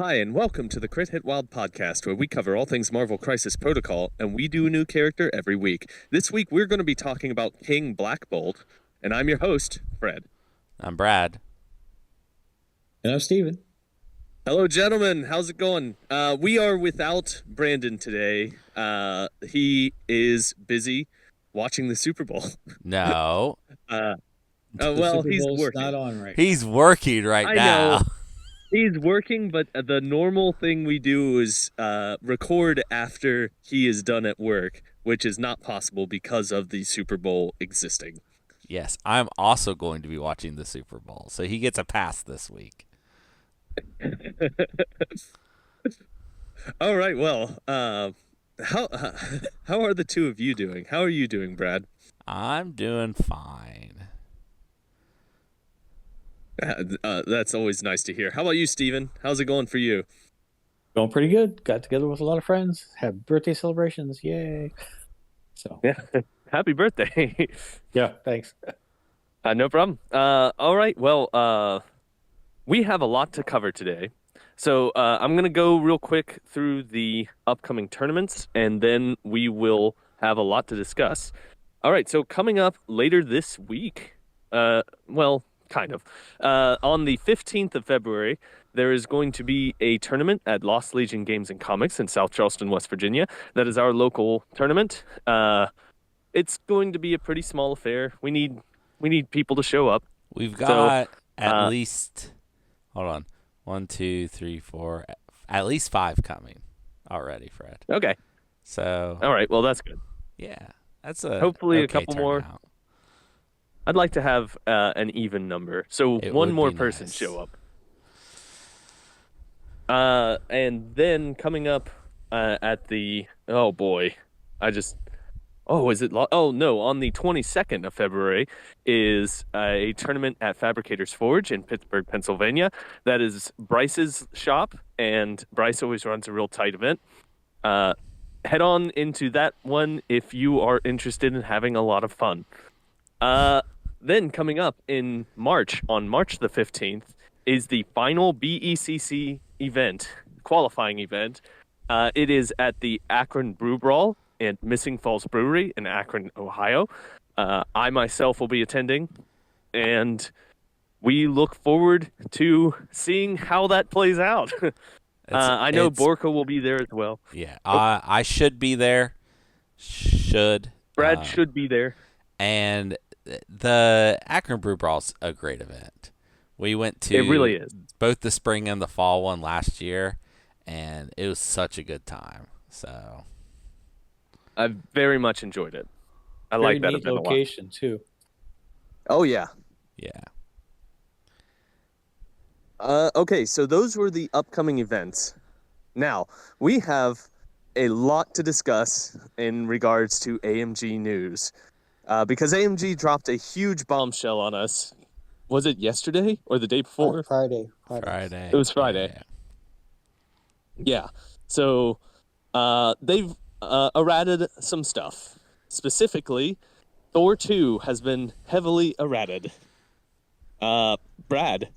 Hi, and welcome to the Crit Hit Wild podcast, where we cover all things Marvel Crisis Protocol, and we do a new character every week. This week, we're going to be talking about King Black Bolt, and I'm your host, Fred. I'm Brad. And I'm Steven. Hello, gentlemen. How's it going? We are without Brandon today. He is busy watching the Super Bowl. No. Well, he's working. Not on right. He's working right I now. know. He's working, but the normal thing we do is record after he is done at work, which is not possible because of the Super Bowl existing. Yes, I'm also going to be watching the Super Bowl, so he gets a pass this week. All right. Well, how are the two of you doing? How are you doing, Brad? I'm doing fine. That's always nice to hear. How about you, Steven? How's it going for you? Going pretty good. Got together with a lot of friends. Had birthday celebrations. Yay. So yeah, happy birthday. Yeah, thanks. No problem. All right. Well, we have a lot to cover today. So I'm going to go real quick through the upcoming tournaments, and then we will have a lot to discuss. All right. So coming up later this week, kind of. On the 15th of February, there is going to be a tournament at Lost Legion Games and Comics in South Charleston, West Virginia. That is our local tournament. It's going to be a pretty small affair. We need people to show up. We've got at least, hold on, 1, 2, 3, 4, at least 5 coming already, Fred. Okay. So. All right. Well, that's good. Yeah, that's a hopefully okay a couple turnout. more. I'd like to have an even number, so one more person show up. And then coming up at the on the 22nd of February is a tournament at Fabricators Forge in Pittsburgh, Pennsylvania. That is Bryce's shop, and Bryce always runs a real tight event. Head on into that one if you are interested in having a lot of fun. Then coming up in March, on March the 15th, is the final BECC event, qualifying event. It is at the Akron Brew Brawl at Missing Falls Brewery in Akron, Ohio. I myself will be attending, and we look forward to seeing how that plays out. I know Borka will be there as well. Yeah, I should be there. Brad should be there. And the Akron Brew Brawl's a great event. We went to it really is. Both the spring and the fall one last year, and it was such a good time. So I very much enjoyed it. I like that event location a lot. too. Oh yeah. Yeah. Okay, so those were the upcoming events. Now, we have a lot to discuss in regards to AMG news. Because AMG dropped a huge bombshell on us. Was it yesterday or the day before? Friday. It was Friday. Yeah. So they've errated some stuff. Specifically, Thor 2 has been heavily errated. Brad,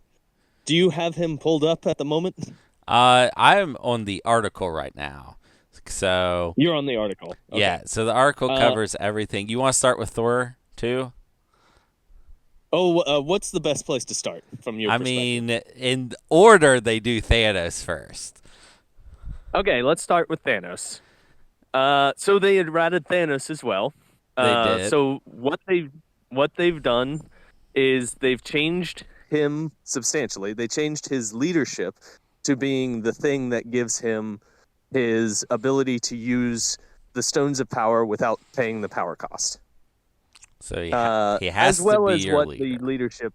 do you have him pulled up at the moment? I'm on the article right now. So you're on the article. Okay. Yeah, so the article covers everything. You want to start with Thor 2? Oh, what's the best place to start from your perspective? I mean, in order, they do Thanos first. Okay, let's start with Thanos. So they had ratted Thanos as well. They did. So what they've done is they've changed him substantially. They changed his leadership to being the thing that gives him his ability to use the Stones of Power without paying the power cost. So he has as well to be as your what leader. The leadership.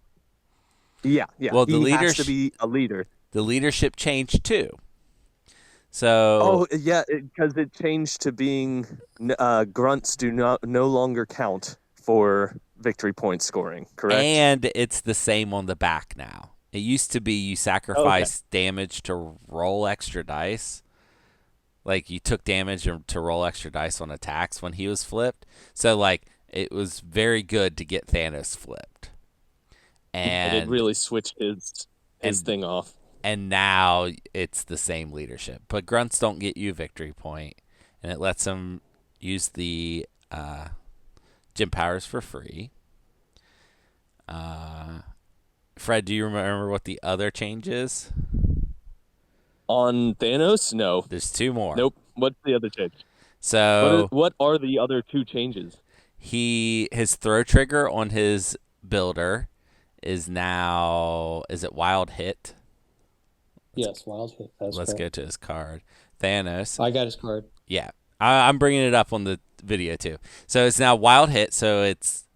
Yeah. Well, he has to be a leader. The leadership changed too. So. Oh yeah, because it changed to being grunts do no longer count for victory point scoring. Correct. And it's the same on the back now. It used to be you sacrifice damage to roll extra dice. Like, you took damage to roll extra dice on attacks when he was flipped. So, like, it was very good to get Thanos flipped. And it really switched his thing off. and now it's the same leadership. But grunts don't get you a victory point, and it lets them use the gym powers for free. Fred, do you remember what the other change is? On Thanos, no. There's two more. Nope. What's the other change? So What are the other two changes? his throw trigger on his builder is now, is it Wild Hit? Yes, Wild Hit. Let's go to his card. Thanos. I got his card. Yeah. I'm bringing it up on the video too. So it's now Wild Hit. So it's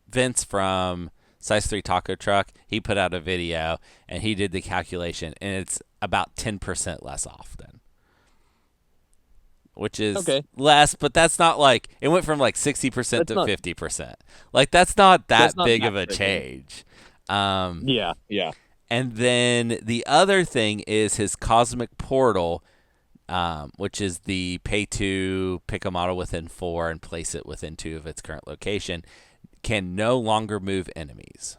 Vince from Size 3 Taco Truck. He put out a video and he did the calculation, and it's about 10% less off then. Which is less, but that's not like, it went from like 60% to 50%. Like, that's not that big of a change. Yeah. And then the other thing is his Cosmic Portal, which is the pay to pick a model within 4 and place it within 2 of its current location, can no longer move enemies.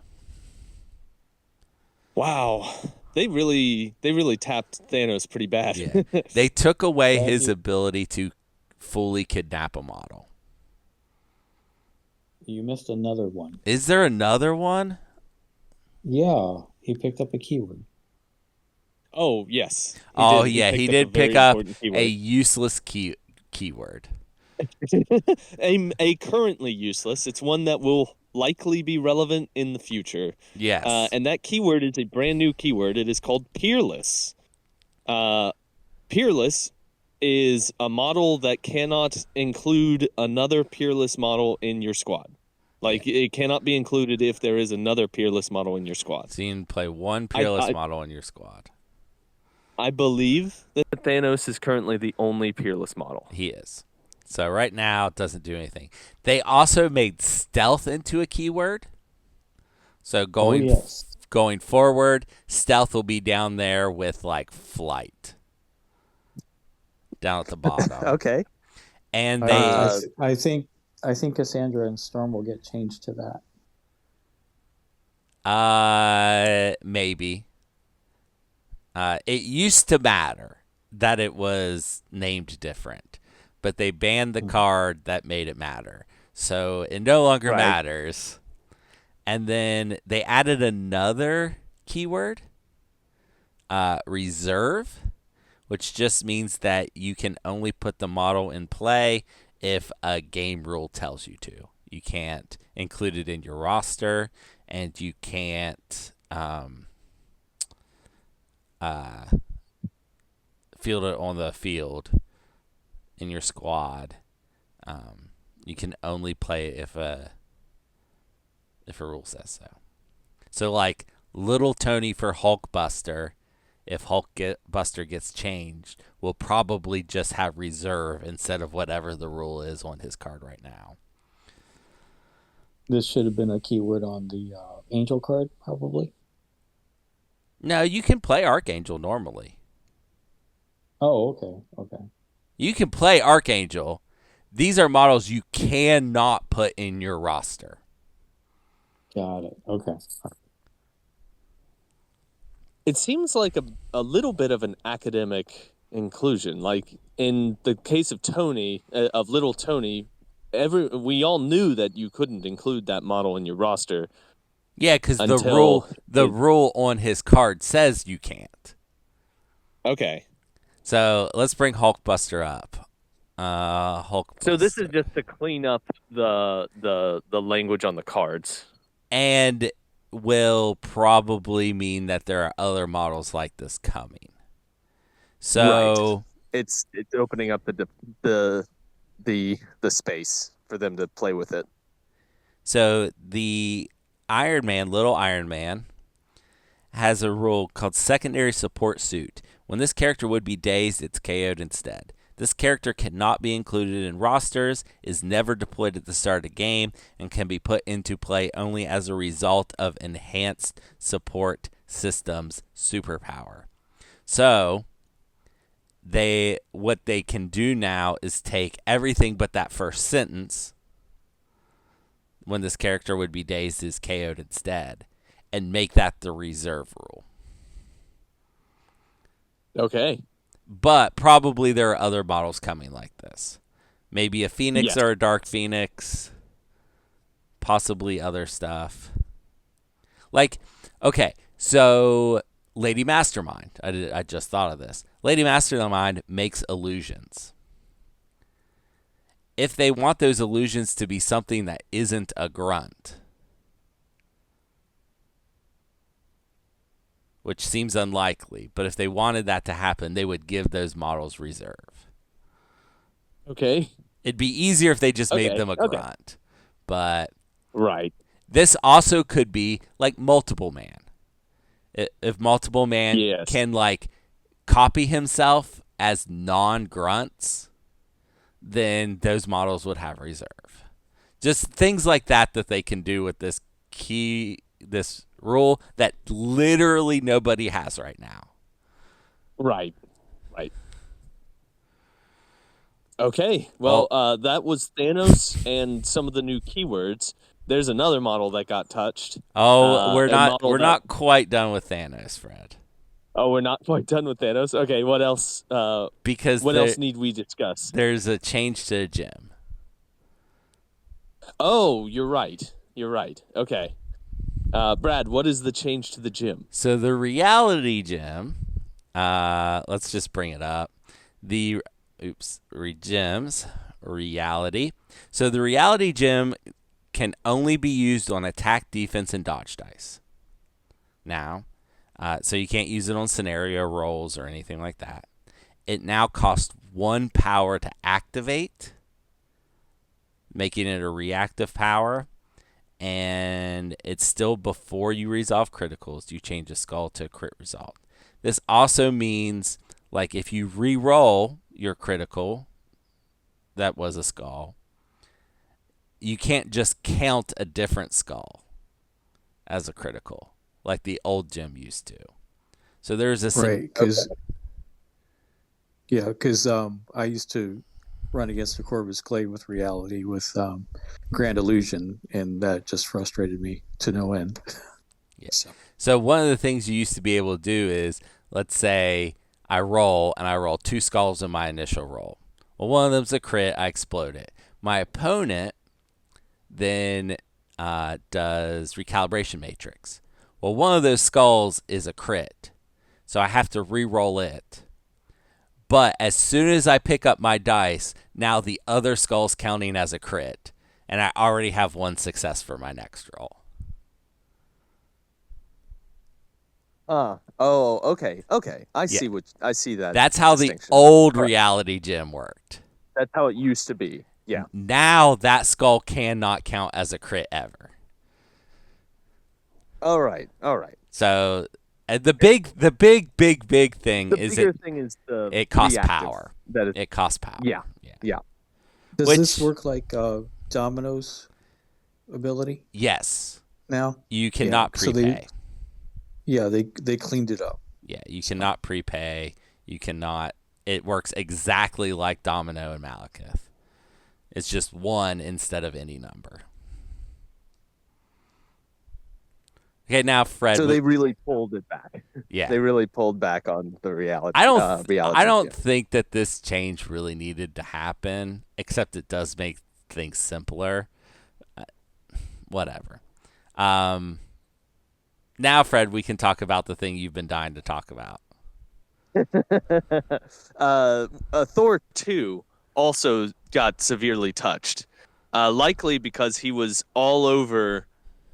Wow. They really tapped Thanos pretty bad. Yeah. They took away his ability to fully kidnap a model. You missed another one. Is there another one? Yeah, he picked up a keyword. Oh, yes. He did pick up a useless keyword. a currently useless. It's one that will likely be relevant in the future. Yes. And that keyword is a brand new keyword. It is called Peerless. Peerless is a model that cannot include another Peerless model in your squad. Like, it cannot be included if there is another Peerless model in your squad. So you can play one Peerless model in your squad. I believe that Thanos is currently the only Peerless model. He is. So right now, it doesn't do anything. They also made stealth into a keyword. So going forward, stealth will be down there with, like, flight. Down at the bottom. Okay. And they... I think Cassandra and Storm will get changed to that. Maybe. It used to matter that it was named different, but they banned the card that made it matter. So it no longer matters. And then they added another keyword, reserve, which just means that you can only put the model in play if a game rule tells you to. You can't include it in your roster, and you can't field it on the field in your squad. You can only play it if a rule says so. So, like, Little Tony for Hulkbuster, if Buster gets changed, will probably just have reserve instead of whatever the rule is on his card right now. This should have been a keyword on the Angel card, probably. No, you can play Archangel normally. Oh, okay. You can play Archangel. These are models you cannot put in your roster. Got it. Okay. It seems like a little bit of an academic inclusion. Like, in the case of Tony, of Little Tony, we all knew that you couldn't include that model in your roster. Yeah, because the rule on his card says you can't. Okay. So let's bring Hulkbuster up. Hulkbuster. So this is just to clean up the language on the cards, and will probably mean that there are other models like this coming. So it's opening up the space for them to play with it. So the Iron Man, Little Iron Man, has a rule called Secondary Support Suit. When this character would be dazed, it's KO'd instead. This character cannot be included in rosters, is never deployed at the start of the game, and can be put into play only as a result of Enhanced Support Systems superpower. So, what they can do now is take everything but that first sentence, when this character would be dazed is KO'd instead, and make that the reserve rule. Okay. But probably there are other models coming like this. Maybe a Phoenix Yes. or a Dark Phoenix. Possibly other stuff. Like, okay, so Lady Mastermind. I just thought of this. Lady Mastermind makes illusions. If they want those illusions to be something that isn't a grunt, which seems unlikely, but if they wanted that to happen, they would give those models reserve. Okay. It'd be easier if they just made them a Okay. grunt. But Right. this also could be like Multiple Man. If Multiple Man Yes. can like copy himself as non-grunts, then those models would have reserve. Just things like that they can do with this rule that literally nobody has right now. Right. Right. Okay. Well, that was Thanos and some of the new keywords. There's another model that got touched. We're not not quite done with Thanos, Fred. Oh, we're not quite done with Thanos. Okay, what else? Because what else need we discuss? There's a change to the gym. Oh, you're right. You're right. Okay, Brad, what is the change to the gym? So the reality gym. Let's just bring it up. Gyms reality. So the reality gym can only be used on attack, defense, and dodge dice. Now. So you can't use it on scenario rolls or anything like that. It now costs 1 power to activate, making it a reactive power. And it's still before you resolve criticals. You change a skull to a crit result. This also means, like, if you re-roll your critical, that was a skull, you can't just count a different skull as a critical, like the old gym used to. So there's a right, because I used to run against the Corvus Clay with reality with Grand Illusion, and that just frustrated me to no end. Yeah. So one of the things you used to be able to do is, let's say I roll 2 skulls in my initial roll. Well, one of them's a crit, I explode it. My opponent then does recalibration matrix. Well, one of those skulls is a crit, so I have to re-roll it. But as soon as I pick up my dice, now the other skull's counting as a crit, and I already have 1 success for my next roll. Okay. I see that. That's how the old reality gym worked. That's how it used to be. Yeah. Now that skull cannot count as a crit ever. All right. So the big thing is it costs reactive. power. It costs power. Yeah. Does this work like Domino's ability? Yes. Now you cannot prepay. They cleaned it up. Yeah, you cannot prepay. You cannot. It works exactly like Domino and Malekith. It's just 1 instead of any number. Okay, now Fred. So they really pulled it back. Yeah, they really pulled back on the reality. I don't think that this change really needed to happen, except it does make things simpler. Whatever. Now, Fred, we can talk about the thing you've been dying to talk about. Thor 2 also got severely touched, likely because he was all over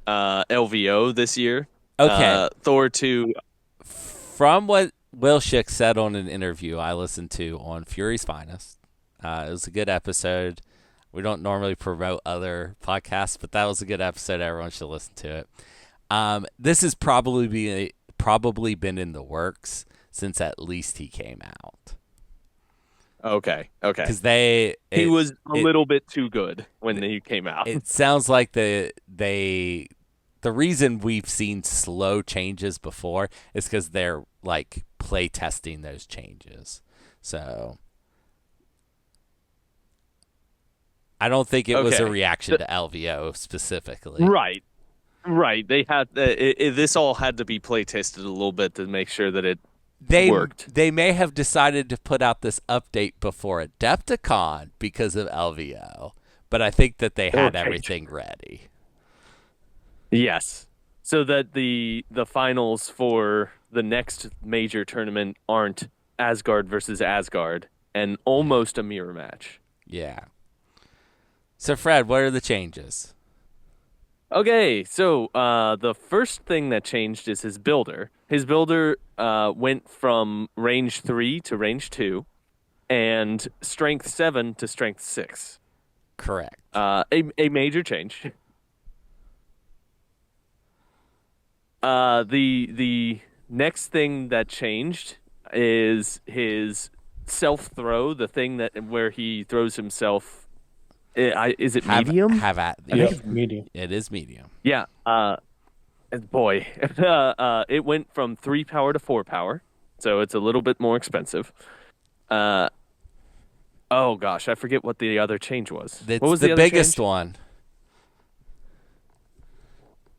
LVO this year. Okay. Thor 2. From what Will Schick said on an interview I listened to on Fury's Finest, it was a good episode. We don't normally promote other podcasts, but that was a good episode. Everyone should listen to it. This has probably been in the works since at least he came out. Okay. Because he was a little bit too good when he came out. It sounds like the reason we've seen slow changes before is because they're like play testing those changes. So I don't think it was a reaction to LVO specifically. Right. They had this all had to be play tested a little bit to make sure that it worked. They may have decided to put out this update before Adepticon because of LVO, but I think that they had everything ready. Yes. So that the finals for the next major tournament aren't Asgard versus Asgard and almost a mirror match. Yeah. So Fred, what are the changes? Okay, so the first thing that changed is his builder. His builder went from range 3 to range 2 and strength 7 to strength 6. Correct. A major change. The next thing that changed is his self throw, the thing that where he throws himself. Is it medium? I think it's medium. It is medium. Yeah. Boy, it went from 3 power to 4 power, so it's a little bit more expensive. Oh gosh, I forget what the other change was. It's what was the other biggest change? one.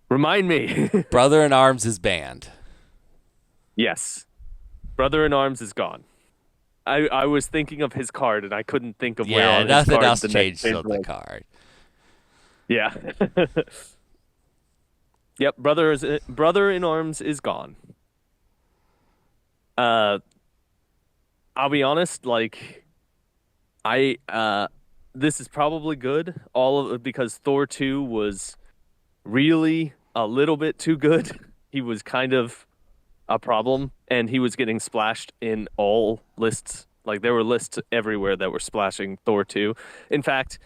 Remind me. Brother in Arms is banned. Yes. Brother in Arms is gone. I was thinking of his card, and I couldn't think of where on nothing his card else the changed next on the card. Yeah. Yep, Brother in Arms is gone. I'll be honest, like this is probably good, all of it because Thor 2 was really a little bit too good. He was kind of a problem, and he was getting splashed in all lists. Like, there were lists everywhere that were splashing Thor 2. In fact,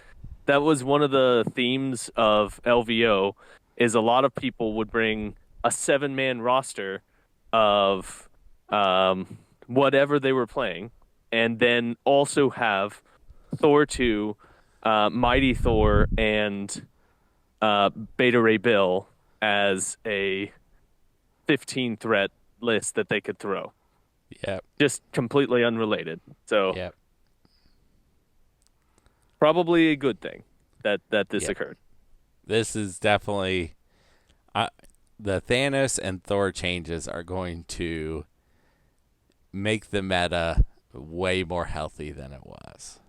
that was one of the themes of LVO, is a lot of people would bring a 7-man roster of whatever they were playing, and then also have Thor 2, Mighty Thor, and Beta Ray Bill as a 15 threat list that they could throw. Yep. Just completely unrelated. So Yep. probably a good thing that this occurred. This is definitely the Thanos and Thor changes are going to make the meta way more healthy than it was.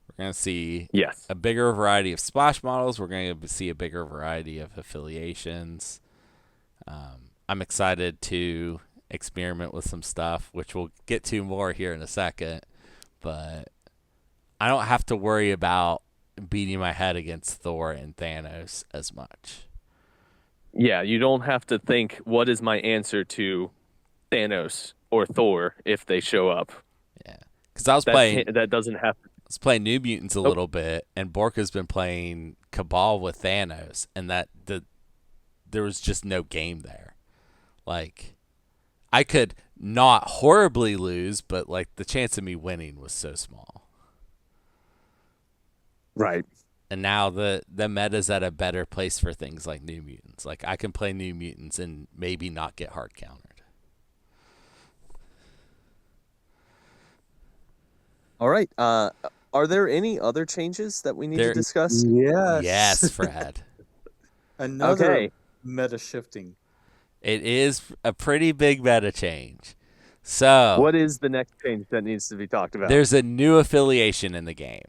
We're going to see a bigger variety of splash models. We're going to see a bigger variety of affiliations. I'm excited to experiment with some stuff, which we'll get to more here in a second. But I don't have to worry about beating my head against Thor and Thanos as much. Yeah, you don't have to think, what is my answer to Thanos or Thor if they show up? Yeah, because I was playing... That doesn't happen. I was playing New Mutants a little bit, and Borka's been playing Cabal with Thanos, and there was just no game there. Like, I could not horribly lose, but like the chance of me winning was so small. Right. And now the meta's at a better place for things like New Mutants. Like, I can play New Mutants and maybe not get hard countered. All right. Are there any other changes that we need to discuss? Yes. Yes, Fred. Another meta shifting. It is a pretty big meta change. So, what is the next change that needs to be talked about? There's a new affiliation in the game.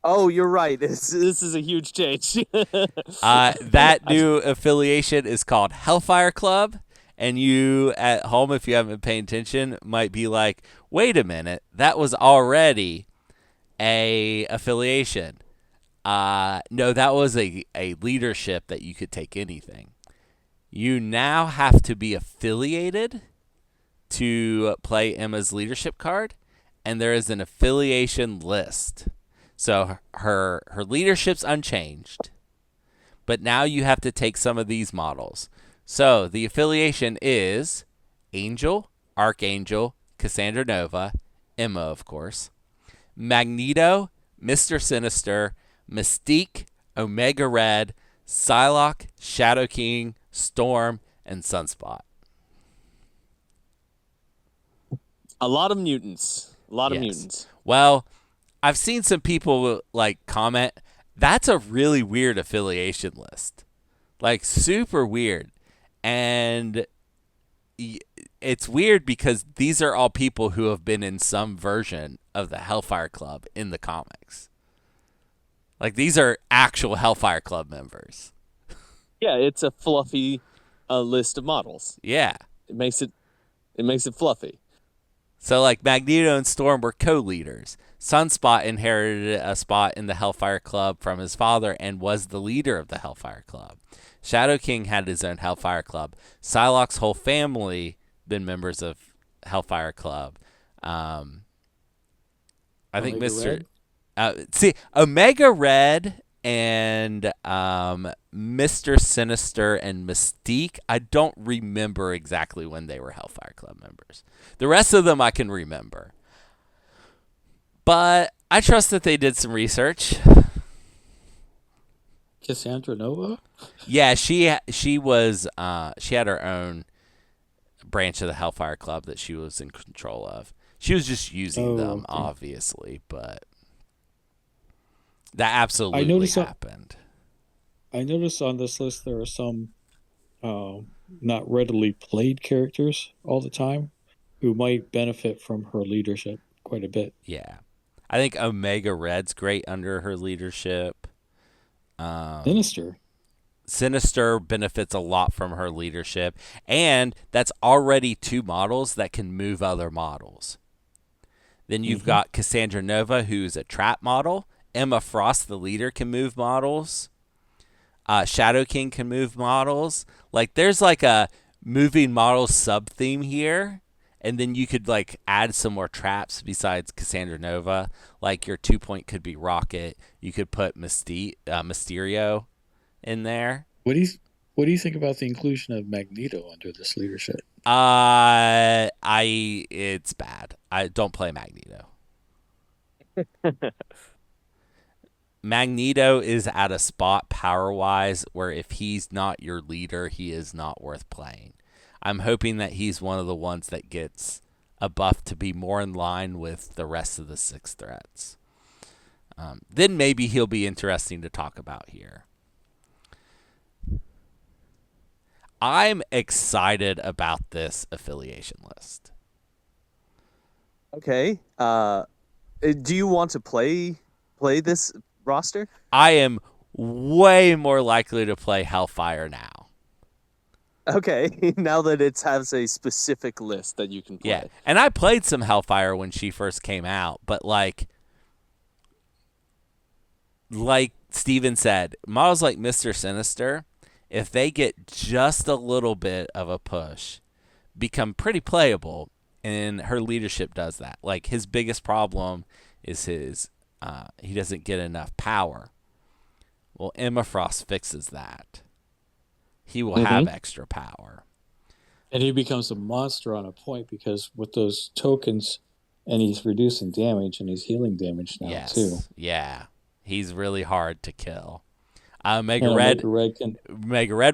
Oh, you're right. This is a huge change. That new affiliation is called Hellfire Club. And you at home, if you haven't been paying attention, might be like, wait a minute, that was already a affiliation. No, that was a leadership that you could take anything. You now have to be affiliated to play Emma's leadership card, and there is an affiliation list. So her leadership's unchanged, but now you have to take some of these models. So the affiliation is Angel, Archangel, Cassandra Nova, Emma, of course, Magneto, Mr. Sinister, Mystique, Omega Red, Psylocke, Shadow King, Storm, and Sunspot. A lot of mutants. A lot of mutants. Well, I've seen some people like comment, that's a really weird affiliation list. Like, super weird. And it's weird because these are all people who have been in some version of the Hellfire Club in the comics. Like these are actual Hellfire Club members. Yeah, it's a fluffy list of models. Yeah. It makes it fluffy. So like Magneto and Storm were co-leaders. Sunspot inherited a spot in the Hellfire Club from his father and was the leader of the Hellfire Club. Shadow King had his own Hellfire Club. Psylocke's whole family been members of Hellfire Club. I think Omega Omega Red and Mr. Sinister and Mystique. I don't remember exactly when they were Hellfire Club members. The rest of them I can remember. But I trust that they did some research. Cassandra Nova? Yeah, she was she had her own branch of the Hellfire Club that she was in control of. She was just using them, okay. obviously, but that absolutely happened. I noticed on this list there are some not readily played characters all the time who might benefit from her leadership quite a bit. Yeah. I think Omega Red's great under her leadership. Sinister benefits a lot from her leadership, and that's already 2 models that can move other models. Then you've got Cassandra Nova, who's a trap model. Emma Frost, the leader, can move models. Shadow King can move models. Like, there's like a moving models sub theme here, and then you could like add some more traps besides Cassandra Nova. Like your 2-point could be Rocket. You could put Mysterio in there. What do you think about the inclusion of Magneto under this leadership? It's bad. I don't play Magneto. Magneto is at a spot power-wise where if he's not your leader, he is not worth playing. I'm hoping that he's one of the ones that gets a buff to be more in line with the rest of the 6 threats. Then maybe he'll be interesting to talk about here. I'm excited about this affiliation list. Okay. Do you want to play this roster? I am way more likely to play Hellfire now. Okay, now that it has a specific list that you can play. Yeah, and I played some Hellfire when she first came out, but like Steven said, models like Mr. Sinister, if they get just a little bit of a push, become pretty playable, and her leadership does that. Like, his biggest problem is he doesn't get enough power. Well, Emma Frost fixes that. He will have extra power. And he becomes a monster on a point because with those tokens, and he's reducing damage and he's healing damage now too. Yeah. He's really hard to kill. Mega Red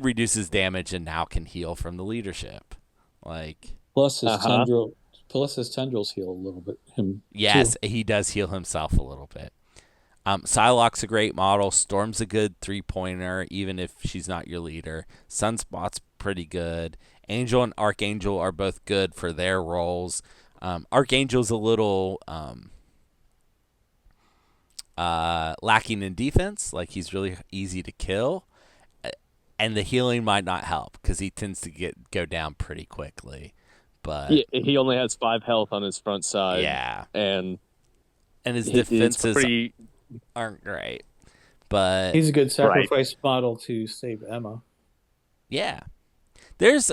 reduces damage and now can heal from the leadership. Like plus his tendrils heal a little bit. Yes, he does heal himself a little bit. Psylocke's a great model. Storm's a good 3-pointer, even if she's not your leader. Sunspot's pretty good. Angel and Archangel are both good for their roles. Archangel's a little lacking in defense. Like, he's really easy to kill. And the healing might not help because he tends to go down pretty quickly. But he only has 5 health on his front side. Yeah. And his defenses aren't great. But he's a good sacrifice model to save Emma. Yeah. There's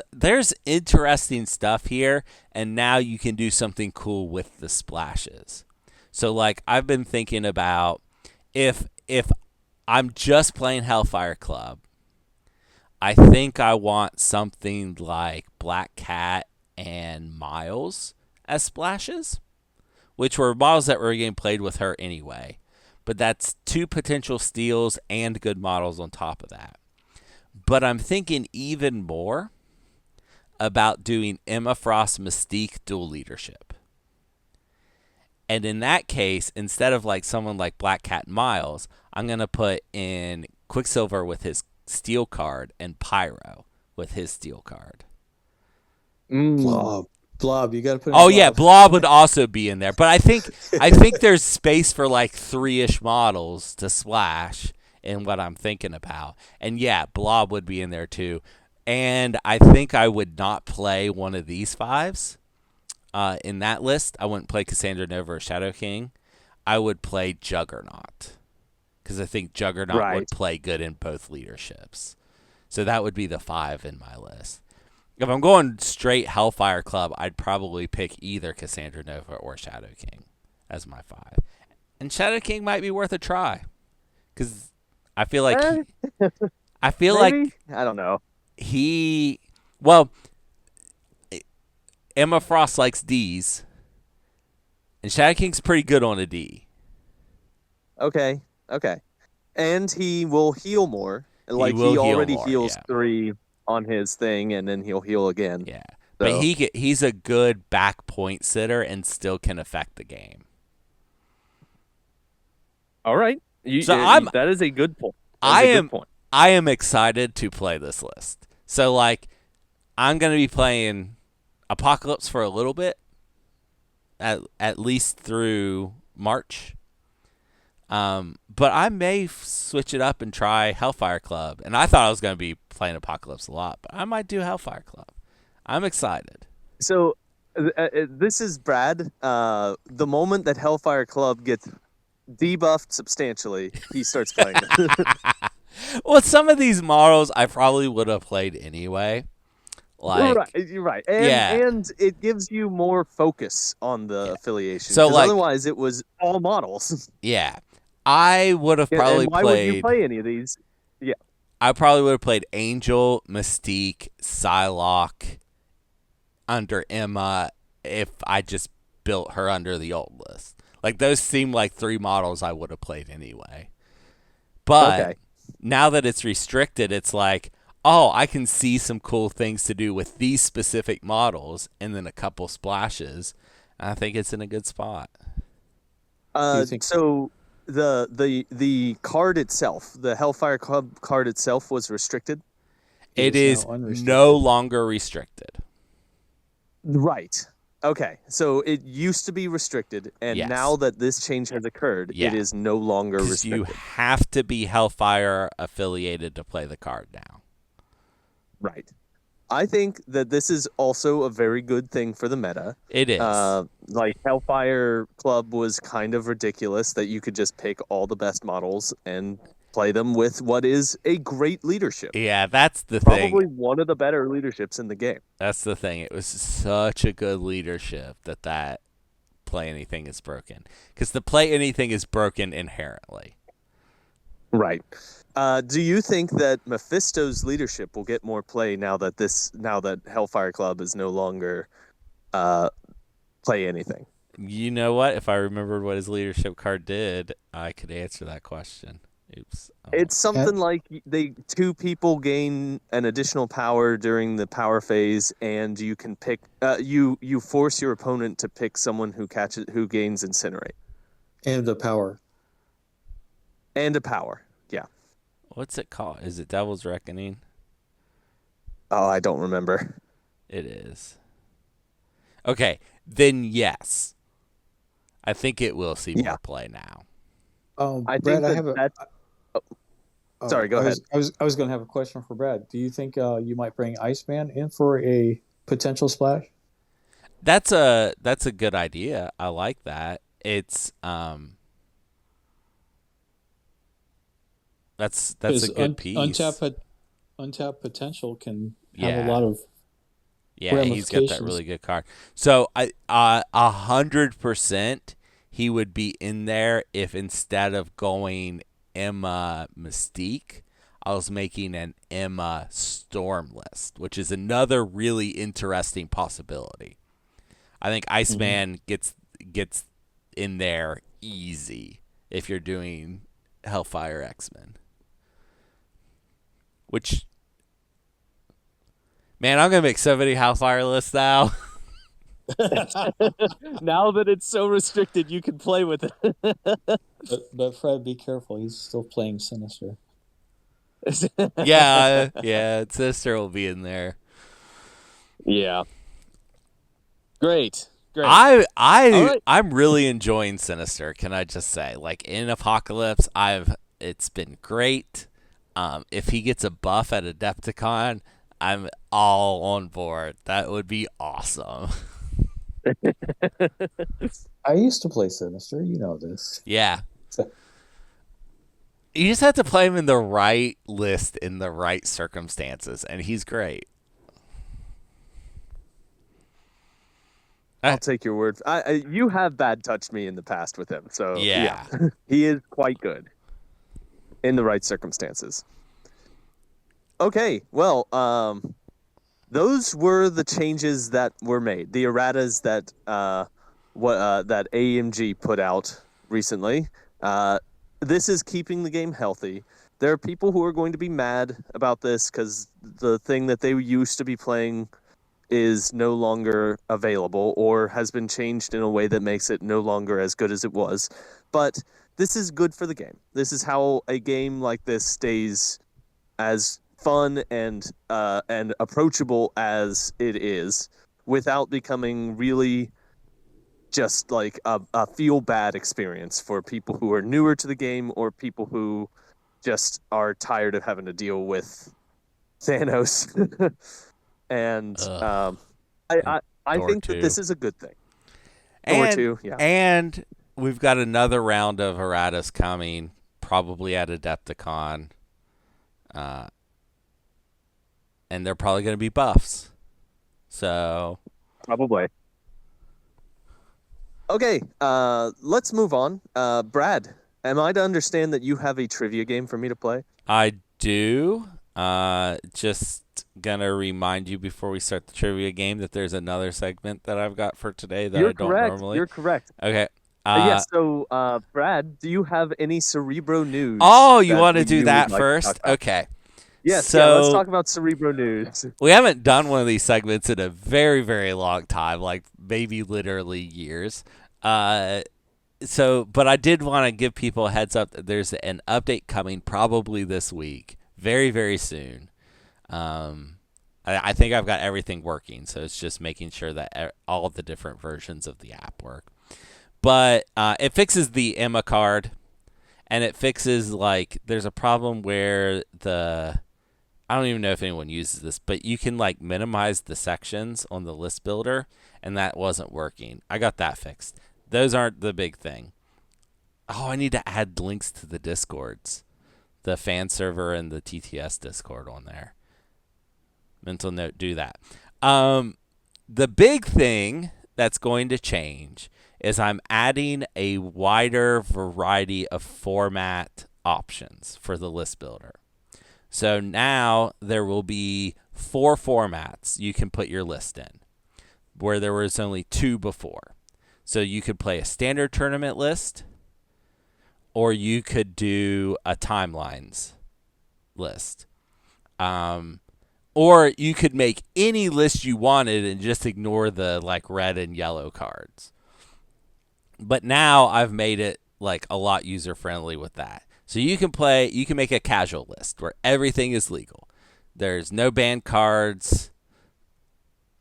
interesting stuff here, and now you can do something cool with the splashes. So like I've been thinking about if I'm just playing Hellfire Club, I think I want something like Black Cat and Miles as splashes, which were models that were getting played with her anyway. But that's 2 potential steals and good models on top of that. But I'm thinking even more about doing Emma Frost Mystique dual leadership. And in that case, instead of like someone like Black Cat and Miles, I'm going to put in Quicksilver with his steel card and Pyro with his steel card. Blob. Blob, you got to put in Oh yeah, Blob. Blob would also be in there, but I think there's space for like 3-ish models to splash in what I'm thinking about, and yeah, Blob would be in there too. And I think I would not play one of these fives in that list. I wouldn't play Cassandra Nova or Shadow King. I would play Juggernaut because I think Juggernaut would Right. play good in both leaderships. So that would be the 5 in my list. If I'm going straight Hellfire Club, I'd probably pick either Cassandra Nova or Shadow King as my 5. And Shadow King might be worth a try because I feel like Eh, I feel maybe? like I don't know. he well Emma Frost likes D's, and Shadow King's pretty good on a D. Okay. Okay. And he will heal more. He Like will he heal already more, heals yeah. 3 on his thing, and then he'll heal again. Yeah. But So he's a good back point sitter and still can affect the game. all right. So I'm That is a good point. That is I a good am point. I am excited to play this list. So like I'm gonna be playing Apocalypse for a little bit, at least through March. But I may switch it up and try Hellfire Club. And I thought I was gonna be playing Apocalypse a lot, but I might do Hellfire Club. I'm excited. So this is Brad. The moment that Hellfire Club gets debuffed substantially, he starts playing it. Well, some of these models I probably would have played anyway. Like, Right, you're right, and yeah, it gives you more focus on the yeah. affiliation So because like, otherwise it was all models. yeah, I would have And probably why would you played. play any of these? Yeah, I probably would have played Angel, Mystique, Psylocke under Emma if I just built her under the old list. Like those seem like 3 models I would have played anyway. But okay. now that it's restricted, it's like, oh, I can see some cool things to do with these specific models and then a couple splashes. I think it's in a good spot. Do you think So the card itself, the Hellfire Club card itself, was restricted. it It is is now unrestricted? no longer restricted. Right. Okay. So it used to be restricted, and Yes. now that this change has occurred, Yeah. it is no longer Because you restricted. have to be Hellfire affiliated to play the card now. Right. I think that this is also a very good thing for the meta. It is. Like Hellfire Club was kind of ridiculous that you could just pick all the best models and play them with what is a great leadership. Yeah, that's the Probably thing. one of the better leaderships in the game. That's the thing. It was such a good leadership that play anything is broken. Because the play anything is broken inherently. Right. Do you think that Mephisto's leadership will get more play now that Hellfire Club is no longer play anything? You know what? If I remembered what his leadership card did, I could answer that question. Oops. Oh. It's something like they 2 people gain an additional power during the power phase, and you can pick. You force your opponent to pick someone who gains incinerate And the power. and a power. Yeah. What's it called? Is it Devil's Reckoning? Oh, I don't remember. It is. Okay, then yes. I think it will see Yeah. more play now. I Brad, think I have a. that's. Sorry, go ahead. I was going to have a question for Brad. Do you think you might bring Iceman in for a potential splash? That's a good idea. I like that. It's that's a 'Cause good piece. Untapped potential can have Yeah. a lot of Yeah, he's got that ramifications. really good card. So 100% he would be in there if instead of going Emma Mystique, I was making an Emma Storm list, which is another really interesting possibility. I think Iceman gets in there easy if you're doing Hellfire X-Men. Which, man, I'm gonna make so many Hellfire lists now. Now that it's so restricted, you can play with it. But Fred, be careful. He's still playing Sinister. Yeah, Sister will be in there. Yeah. Great. Great. I All I right. I'm really enjoying Sinister. Can I just say, like in Apocalypse, it's been great. If he gets a buff at Adepticon, I'm all on board. That would be awesome. I used to play Sinister, you know this. Yeah, you just have to play him in the right list in the right circumstances, and he's great. I'll take your word. You have bad touched me in the past with him, so yeah, Yeah. he is quite good in the right circumstances. Okay, well, those were the changes that were made. The erratas that that AMG put out recently. This is keeping the game healthy. There are people who are going to be mad about this because the thing that they used to be playing is no longer available or has been changed in a way that makes it no longer as good as it was. But this is good for the game. This is how a game like this stays as fun and approachable as it is without becoming really just like a feel bad experience for people who are newer to the game or people who just are tired of having to deal with Thanos. And Ugh. I Thor think that this 2. is a good thing. Thor And 2, yeah. and we've got another round of erratas coming, probably at Adepticon. Uh, and they're probably going to be buffs. So, Probably. Okay, let's move on. Brad, am I to understand that you have a trivia game for me to play? I do. Just gonna remind you before we start the trivia game that there's another segment that I've got for today that You're I don't correct. normally. You're correct. Okay. Yes. So, Brad, do you have any Cerebro news? Oh, you that want to do you that would like to talk first? about? Okay. Yes. Yeah. Let's So talk about Cerebro news. we haven't done one of these segments in a very, very long time, like maybe literally years. But I did want to give people a heads up that there's an update coming probably this week, very, very soon. I think I've got everything working, so it's just making sure that all of the different versions of the app work. But it fixes the Emma card, and it fixes, like, there's a problem where I don't even know if anyone uses this, but you can, like, minimize the sections on the list builder, and that wasn't working. I got that fixed. Those aren't the big thing. Oh, I need to add links to the Discords, the fan server and the TTS Discord on there. Mental note, do that. The big thing that's going to change is I'm adding a wider variety of format options for the list builder. So now there will be 4 formats you can put your list in, where there was only 2 before. So you could play a standard tournament list, or you could do a timelines list. Or you could make any list you wanted and just ignore the, like, red and yellow cards. But now I've made it, like, a lot user friendly with that. So you can make a casual list where everything is legal. There's no banned cards.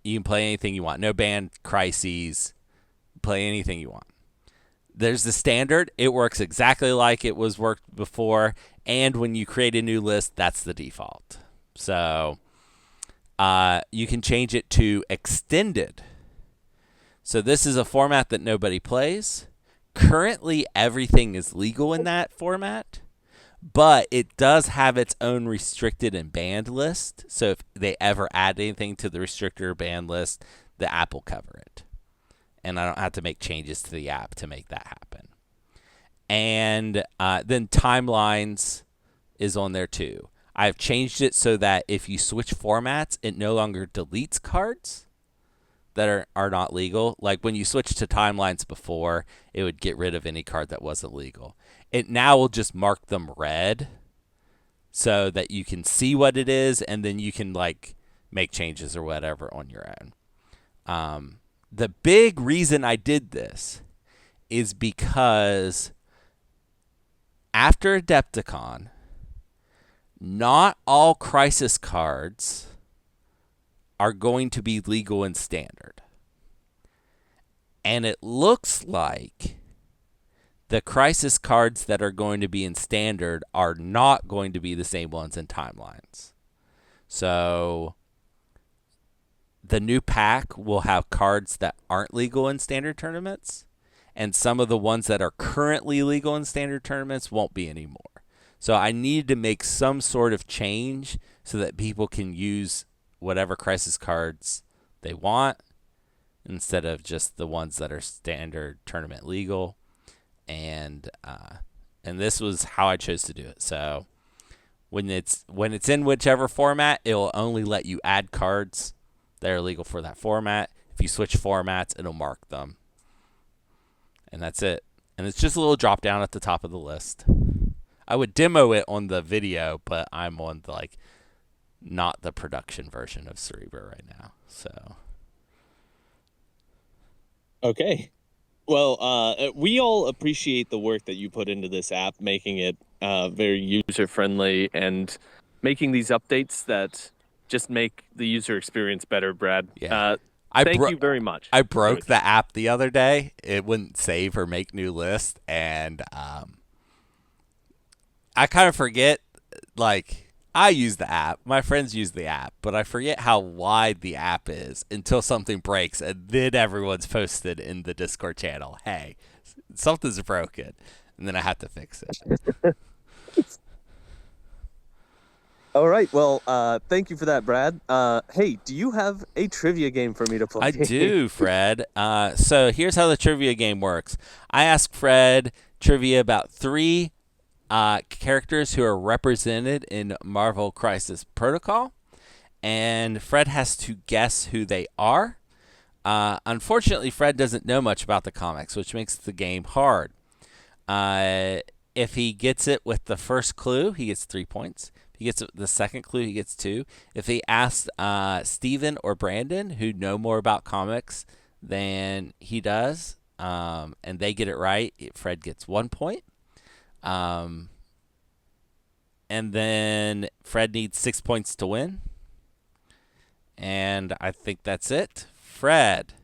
You can play anything you want. No banned crises. Play anything you want. There's the standard. It works exactly like it was worked before. And when you create a new list, that's the default. So you can change it to extended. So this is a format that nobody plays. Currently, everything is legal in that format, but it does have its own restricted and banned list. So if they ever add anything to the restricted or banned list, the app will cover it. And I don't have to make changes to the app to make that happen. And then timelines is on there too. I've changed it so that if you switch formats, it no longer deletes cards that are not legal. Like when you switch to timelines before, it would get rid of any card that wasn't legal. It now will just mark them red so that you can see what it is, and then you can, like, make changes or whatever on your own. The big reason I did this is because after Adepticon, not all crisis cards are going to be legal in standard. And it looks like the Crisis cards that are going to be in Standard are not going to be the same ones in Timelines. So the new pack will have cards that aren't legal in Standard tournaments, and some of the ones that are currently legal in Standard tournaments won't be anymore. So I need to make some sort of change so that people can use whatever Crisis cards they want instead of just the ones that are Standard tournament legal. And this was how I chose to do it. So when it's in whichever format, it'll only let you add cards that are legal for that format. If you switch formats, it'll mark them. And that's it. And it's just a little drop down at the top of the list. I would demo it on the video, but I'm on the, not the production version of Cerebro right now. So Okay. Well, we all appreciate the work that you put into this app, making it very user friendly and making these updates that just make the user experience better, Brad. Yeah. Thank you very much. I broke the app the other day. It wouldn't save or make new lists, and I kind of forget, I use the app. My friends use the app, but I forget how wide the app is until something breaks, and then everyone's posted in the Discord channel, hey, something's broken, and then I have to fix it. All right. Well, thank you for that, Brad. Hey, do you have a trivia game for me to play? I do, Fred. So here's how the trivia game works. I ask Fred trivia about 3 characters who are represented in Marvel Crisis Protocol, and Fred has to guess who they are. Unfortunately, Fred doesn't know much about the comics, which makes the game hard. If he gets it with the first clue, he gets 3 points. If he gets it with the second clue, he gets 2. If he asks Steven or Brandon, who know more about comics than he does, and they get it right, Fred gets 1 point. And then Fred needs 6 points to win. And I think that's it. Fred,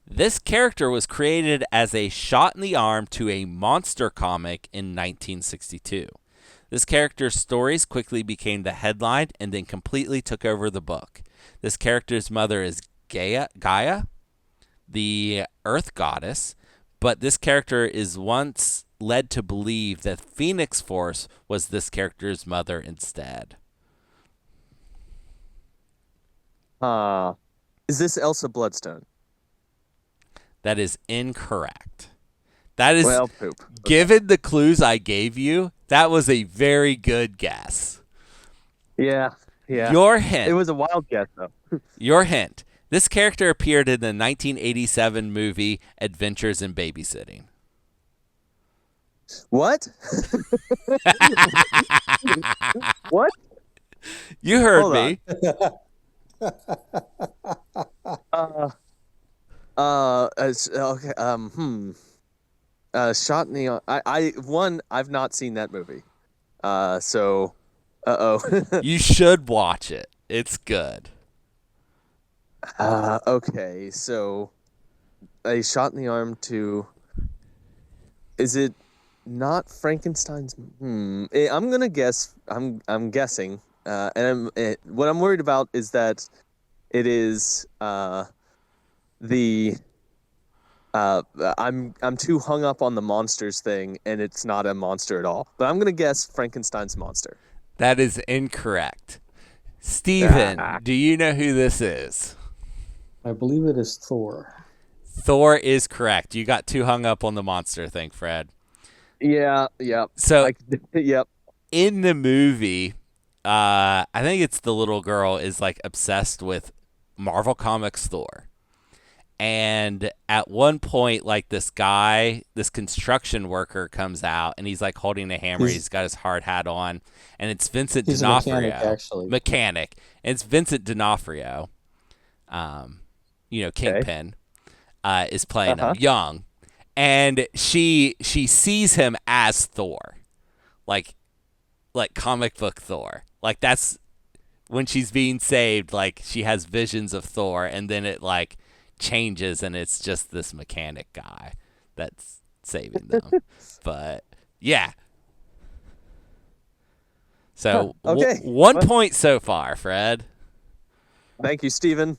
this character was created as a shot in the arm to a monster comic in 1962. This character's stories quickly became the headline and then completely took over the book. This character's mother is Gaia, the Earth goddess, but this character is once led to believe that Phoenix Force was this character's mother instead. Is this Elsa Bloodstone? That is incorrect. That is, well, poop. Given the clues I gave you, that was a very good guess. Yeah. Your hint. It was a wild guess, though. Your hint. This character appeared in the 1987 movie Adventures in Babysitting. What? What? You heard me. Okay. Shot in the I've not seen that movie. So, You should watch it. It's good. Okay. So, a shot in the arm to. Is it not Frankenstein's? I'm gonna guess. I'm guessing. What I'm worried about is that it is I'm too hung up on the monsters thing, and it's not a monster at all. But I'm gonna guess Frankenstein's monster. That is incorrect. Steven, do you know who this is? I believe it is Thor. Thor is correct. You got too hung up on the monster thing, Fred. Yeah. So, yep. in the movie, I think it's the little girl is obsessed with Marvel Comics Thor. And at one point, this guy, this construction worker comes out, and he's holding a hammer. He's got his hard hat on, and it's Vincent D'Onofrio. He's a mechanic, actually. Mechanic. And it's Vincent D'Onofrio, Kingpin, is playing him young. And she sees him as Thor, like comic book Thor. That's when she's being saved. She has visions of Thor, and then it changes and it's just this mechanic guy that's saving them. But yeah. So Okay. 1 point so far, Fred. Thank you, Steven.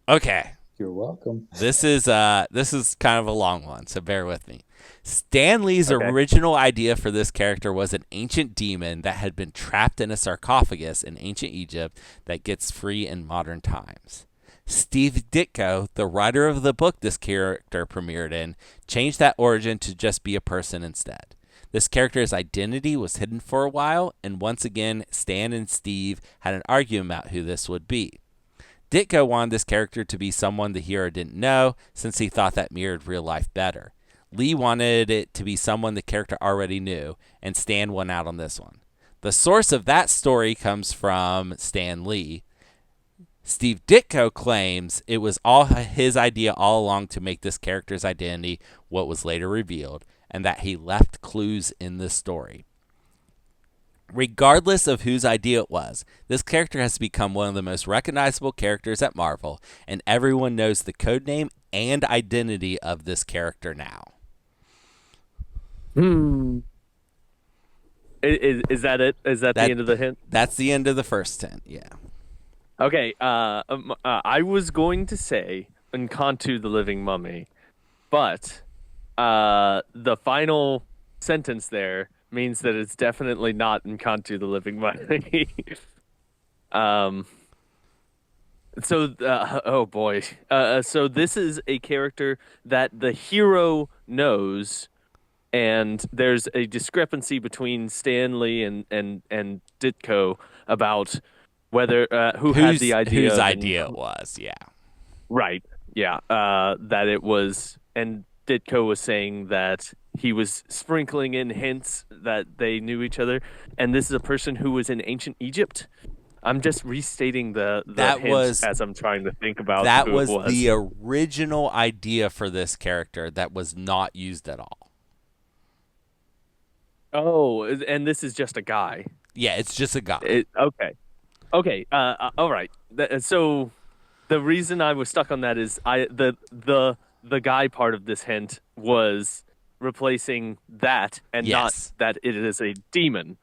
Okay. You're welcome. This is kind of a long one, so bear with me. Stan Lee's original idea for this character was an ancient demon that had been trapped in a sarcophagus in ancient Egypt that gets free in modern times. Steve Ditko, the writer of the book this character premiered in, changed that origin to just be a person instead. This character's identity was hidden for a while, and once again, Stan and Steve had an argument about who this would be. Ditko wanted this character to be someone the hero didn't know, since he thought that mirrored real life better. Lee wanted it to be someone the character already knew, and Stan won out on this one. The source of that story comes from Stan Lee. Steve Ditko claims it was all his idea all along to make this character's identity what was later revealed, and that he left clues in the story. Regardless of whose idea it was, this character has become one of the most recognizable characters at Marvel, and everyone knows the codename and identity of this character now. Is that it? Is that the end of the hint? That's the end of the first hint, yeah. Okay, I was going to say Encanto the Living Mummy, but the final sentence there means that it's definitely not Encanto the Living Mummy. Oh boy. So this is a character that the hero knows, and there's a discrepancy between Stan Lee and Ditko about whether who had the idea. Whose idea it was, yeah. Right. Yeah. That it was, and Ditko was saying that he was sprinkling in hints that they knew each other, and this is a person who was in ancient Egypt. I'm just restating the hint as I'm trying to think about who it was. That was the original idea for this character that was not used at all. Oh, and this is just a guy. Yeah, it's just a guy. Okay. All right. So the reason I was stuck on that is the guy part of this hint was replacing that and not that it is a demon.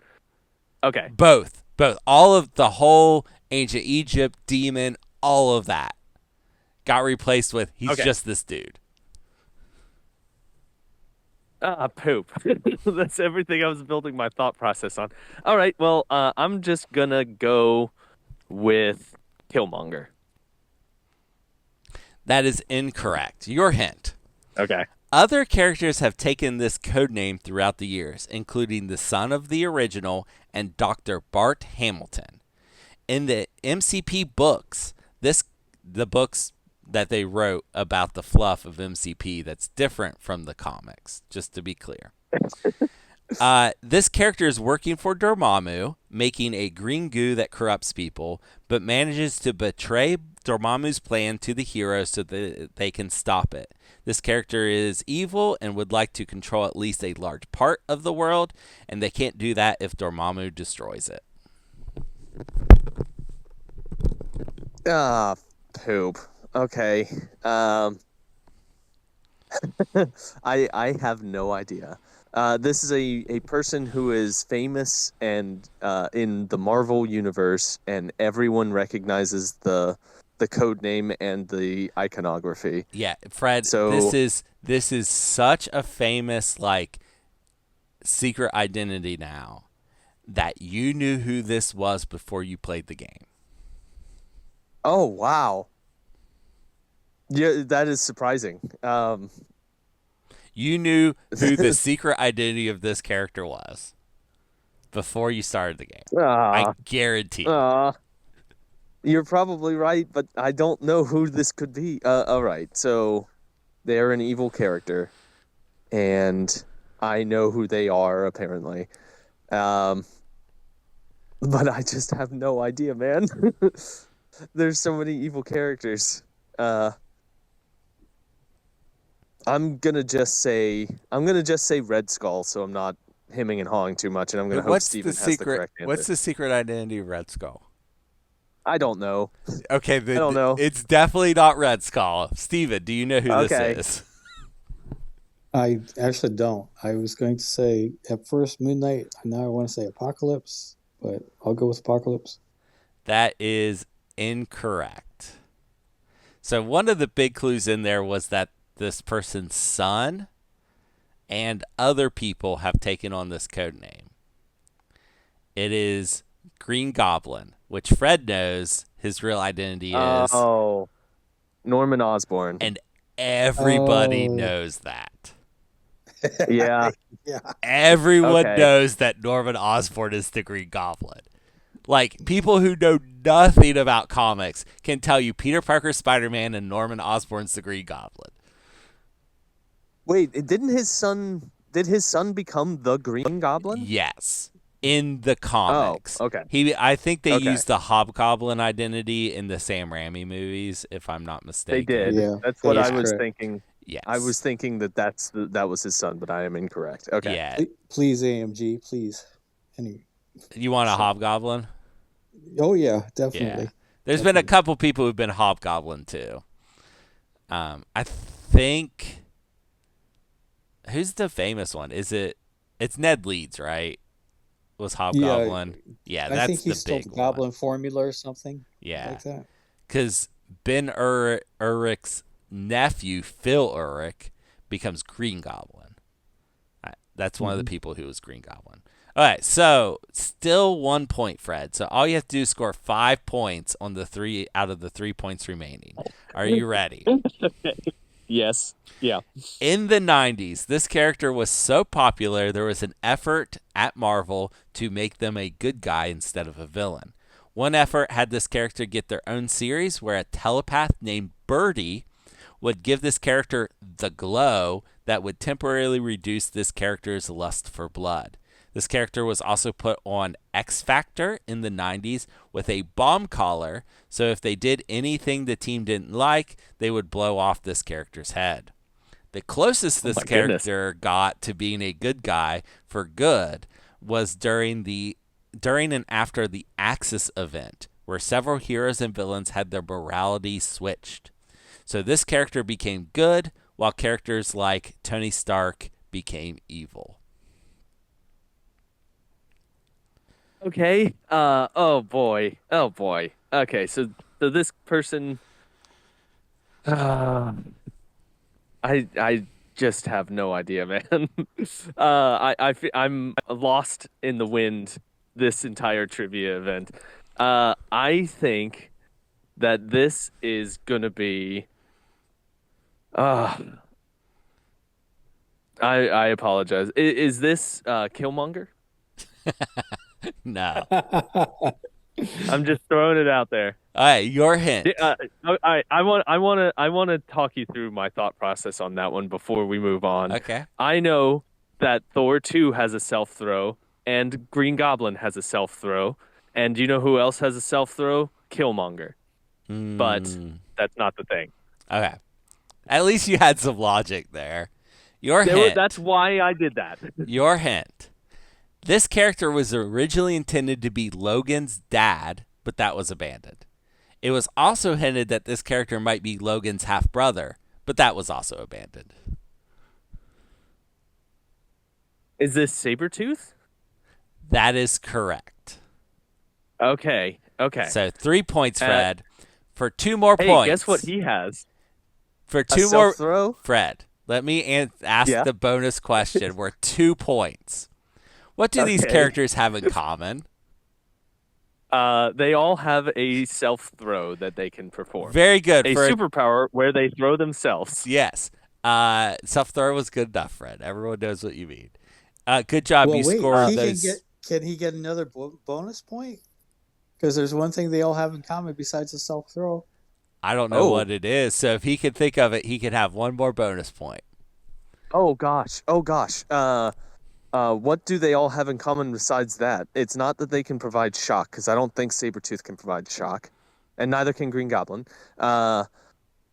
Okay. Both. All of the whole ancient Egypt demon, all of that got replaced with he's just this dude. Poop. That's everything I was building my thought process on. All right. Well, I'm just gonna go with Killmonger. That is incorrect. Your hint. Okay. Other characters have taken this codename throughout the years, including the son of the original and Dr. Bart Hamilton. In the MCP books, the books that they wrote about the fluff of MCP that's different from the comics, just to be clear. This character is working for Dormammu, making a green goo that corrupts people, but manages to betray Dormammu's plan to the heroes so that they can stop it. This character is evil and would like to control at least a large part of the world, and they can't do that if Dormammu destroys it. Poop. Okay. I have no idea. This is a person who is famous and in the Marvel universe, and everyone recognizes the code name and the iconography. Yeah, Fred. So this is such a famous secret identity now that you knew who this was before you played the game. Oh wow. Yeah, that is surprising. You knew who the secret identity of this character was before you started the game. I guarantee. You're probably right, but I don't know who this could be. All right, so they're an evil character, and I know who they are, apparently. But I just have no idea, man. There's so many evil characters. I'm gonna just say Red Skull, so I'm not hemming and hawing too much, and I'm gonna hope Steven has the correct answer. What's the secret identity of Red Skull? I don't know. Okay, I don't know. it's definitely not Red Skull. Steven, do you know who Okay. this is? I actually don't. I was going to say at first Moon Knight. Now I want to say Apocalypse, but I'll go with Apocalypse. That is incorrect. So one of the big clues in there was that this person's son and other people have taken on this code name. It is Green Goblin, which Fred knows his real identity is. Oh, Norman Osborn. And everybody Oh. knows that. Yeah. Yeah. Everyone Okay. knows that Norman Osborn is the Green Goblin. Like, people who know nothing about comics can tell you Peter Parker's Spider-Man and Norman Osborn's the Green Goblin. Wait, did his son become the Green Goblin? Yes. In the comics. Oh, okay. I think they Okay. used the Hobgoblin identity in the Sam Raimi movies, if I'm not They mistaken. did. Yeah, That's what that's I was correct. thinking. Yes. I was thinking that was his son, but I am incorrect. Okay. Yeah. Please, AMG, please. You want a Hobgoblin? Oh yeah, definitely. Yeah. There's been a couple people who've been Hobgoblin too. I think who's the famous one? It's Ned Leeds, right? Was Hobgoblin? Yeah, I that's think he the stole big the one. Goblin formula or something. Yeah. Like that. Because Ben Urich's nephew, Phil Urich, becomes Green Goblin. That's one of the people who was Green Goblin. All right, so still 1 point, Fred. So all you have to do is score 5 points on the 3 out of the 3 points remaining. Are you ready? Yes. Yeah. In the 90s, this character was so popular, there was an effort at Marvel to make them a good guy instead of a villain. One effort had this character get their own series where a telepath named Birdie would give this character the glow that would temporarily reduce this character's lust for blood. This character was also put on X Factor in the 90s with a bomb collar, so if they did anything the team didn't like, they would blow off this character's head. The closest this character got to being a good guy for good was during and after the Axis event, where several heroes and villains had their morality switched. So this character became good, while characters like Tony Stark became evil. Okay. Oh boy. Okay. So this person. I just have no idea, man. I'm lost in the wind this entire trivia event. I think that this is gonna be. I apologize. Is this Killmonger? No. I'm just throwing it out there. All right, your hint. I want to talk you through my thought process on that one before we move on. Okay. I know that Thor 2 has a self throw and Green Goblin has a self throw, and do you know who else has a self throw? Killmonger. But that's not the thing. Okay. At least you had some logic there. Your hint. That's why I did that. Your hint. This character was originally intended to be Logan's dad, but that was abandoned. It was also hinted that this character might be Logan's half-brother, but that was also abandoned. Is this Sabretooth? That is correct. Okay. So 3 points, Fred. For 2 more Hey, points. guess what he has? For A 2 more. self-throw? Fred, let me ask the bonus question. We're 2 points. What do these characters have in common? They all have a self throw that they can perform. Very good. A superpower where they throw themselves. Yes. Self throw was good enough, Fred. Everyone knows what you mean. Good job. Well, You wait, scored those. can he get another bonus point? Because there's one thing they all have in common besides the self throw. I don't know what it is. So if he could think of it, he could have 1 more bonus point. Oh gosh. What do they all have in common besides that? It's not that they can provide shock, because I don't think Sabretooth can provide shock, and neither can Green Goblin.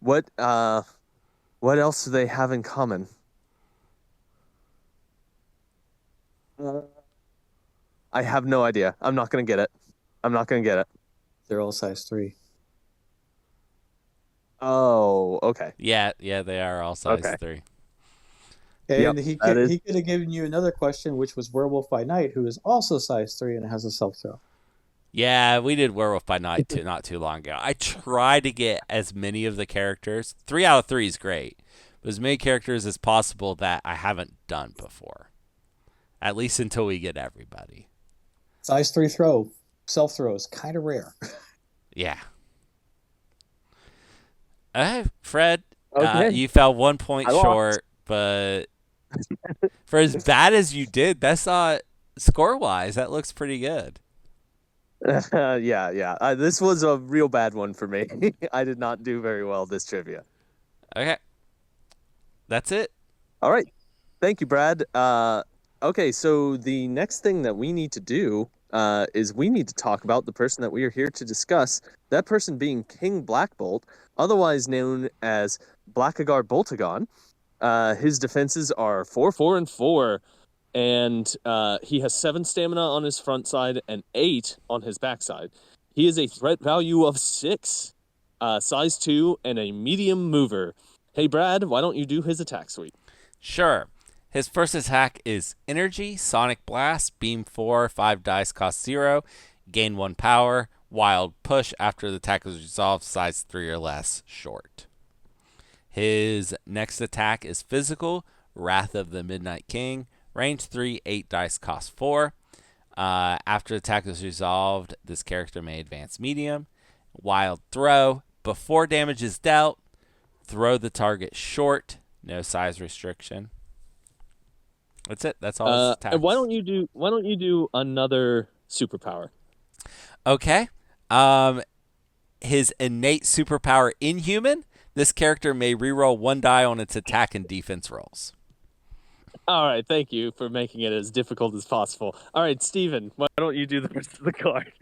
What else do they have in common? I have no idea. I'm not gonna get it. They're all size 3. Oh, okay. Yeah, they are all size Okay. 3. Yep, And that is. he could have given you another question, which was Werewolf by Night, who is also size 3 and has a self throw. Yeah, we did Werewolf by Night not too long ago. I try to get as many of the characters. 3 out of 3 is great, but as many characters as possible that I haven't done before. At least until we get everybody. Size 3 throw, self throw is kind of rare. Yeah. Fred, Okay. you fell 1 point I lost. short, but for as bad as you did, that's not score-wise. That looks pretty good. Yeah. This was a real bad one for me. I did not do very well this trivia. Okay. That's it. All right. Thank you, Brad. Okay, so the next thing that we need to do is we need to talk about the person that we are here to discuss. That person being King Blackbolt, otherwise known as Blackagar Boltagon. His defenses are 4, 4, and 4. And he has 7 stamina on his front side and 8 on his back side. He is a threat value of 6, size 2, and a medium mover. Hey, Brad, why don't you do his attack suite? Sure. His first attack is Energy, Sonic Blast, Beam 4, 5 dice, cost 0, gain 1 power, Wild Push after the attack is resolved, size 3 or less, short. His next attack is Physical, Wrath of the Midnight King, range 3, 8 dice, cost 4. After the attack is resolved, this character may advance medium. Wild Throw, before damage is dealt, throw the target short, no size restriction. That's it. That's all his attacks. And why don't you do another superpower? Okay. His innate superpower, Inhuman. This character may reroll 1 die on its attack and defense rolls. All right, thank you for making it as difficult as possible. All right, Steven, why don't you do the rest of the card?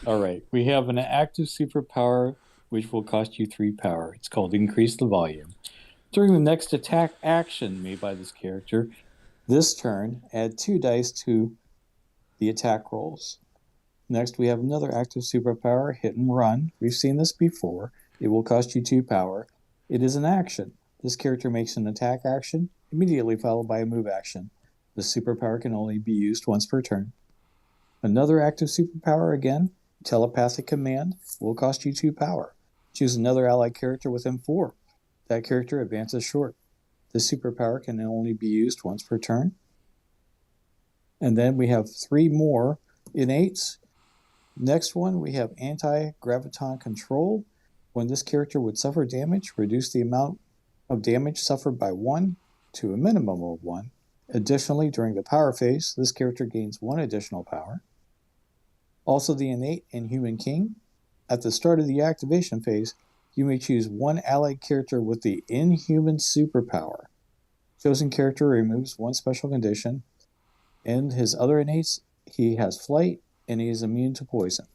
All right. We have an active superpower which will cost you 3 power. It's called Increase the Volume. During the next attack action made by this character, this turn, add 2 dice to the attack rolls. Next, we have another active superpower, Hit and Run. We've seen this before. It will cost you 2 power. It is an action. This character makes an attack action, immediately followed by a move action. The superpower can only be used once per turn. Another active superpower, again, Telepathic Command, will cost you 2 power. Choose another allied character with M4. That character advances short. This superpower can only be used once per turn. And then we have 3 more innates. Next one, we have Anti-Graviton Control. When this character would suffer damage, reduce the amount of damage suffered by 1 to a minimum of 1. Additionally, during the power phase, this character gains 1 additional power. Also, the innate Inhuman King. At the start of the activation phase, you may choose 1 allied character with the Inhuman superpower. Chosen character removes 1 special condition. And his other innates, he has Flight, and he is immune to poison.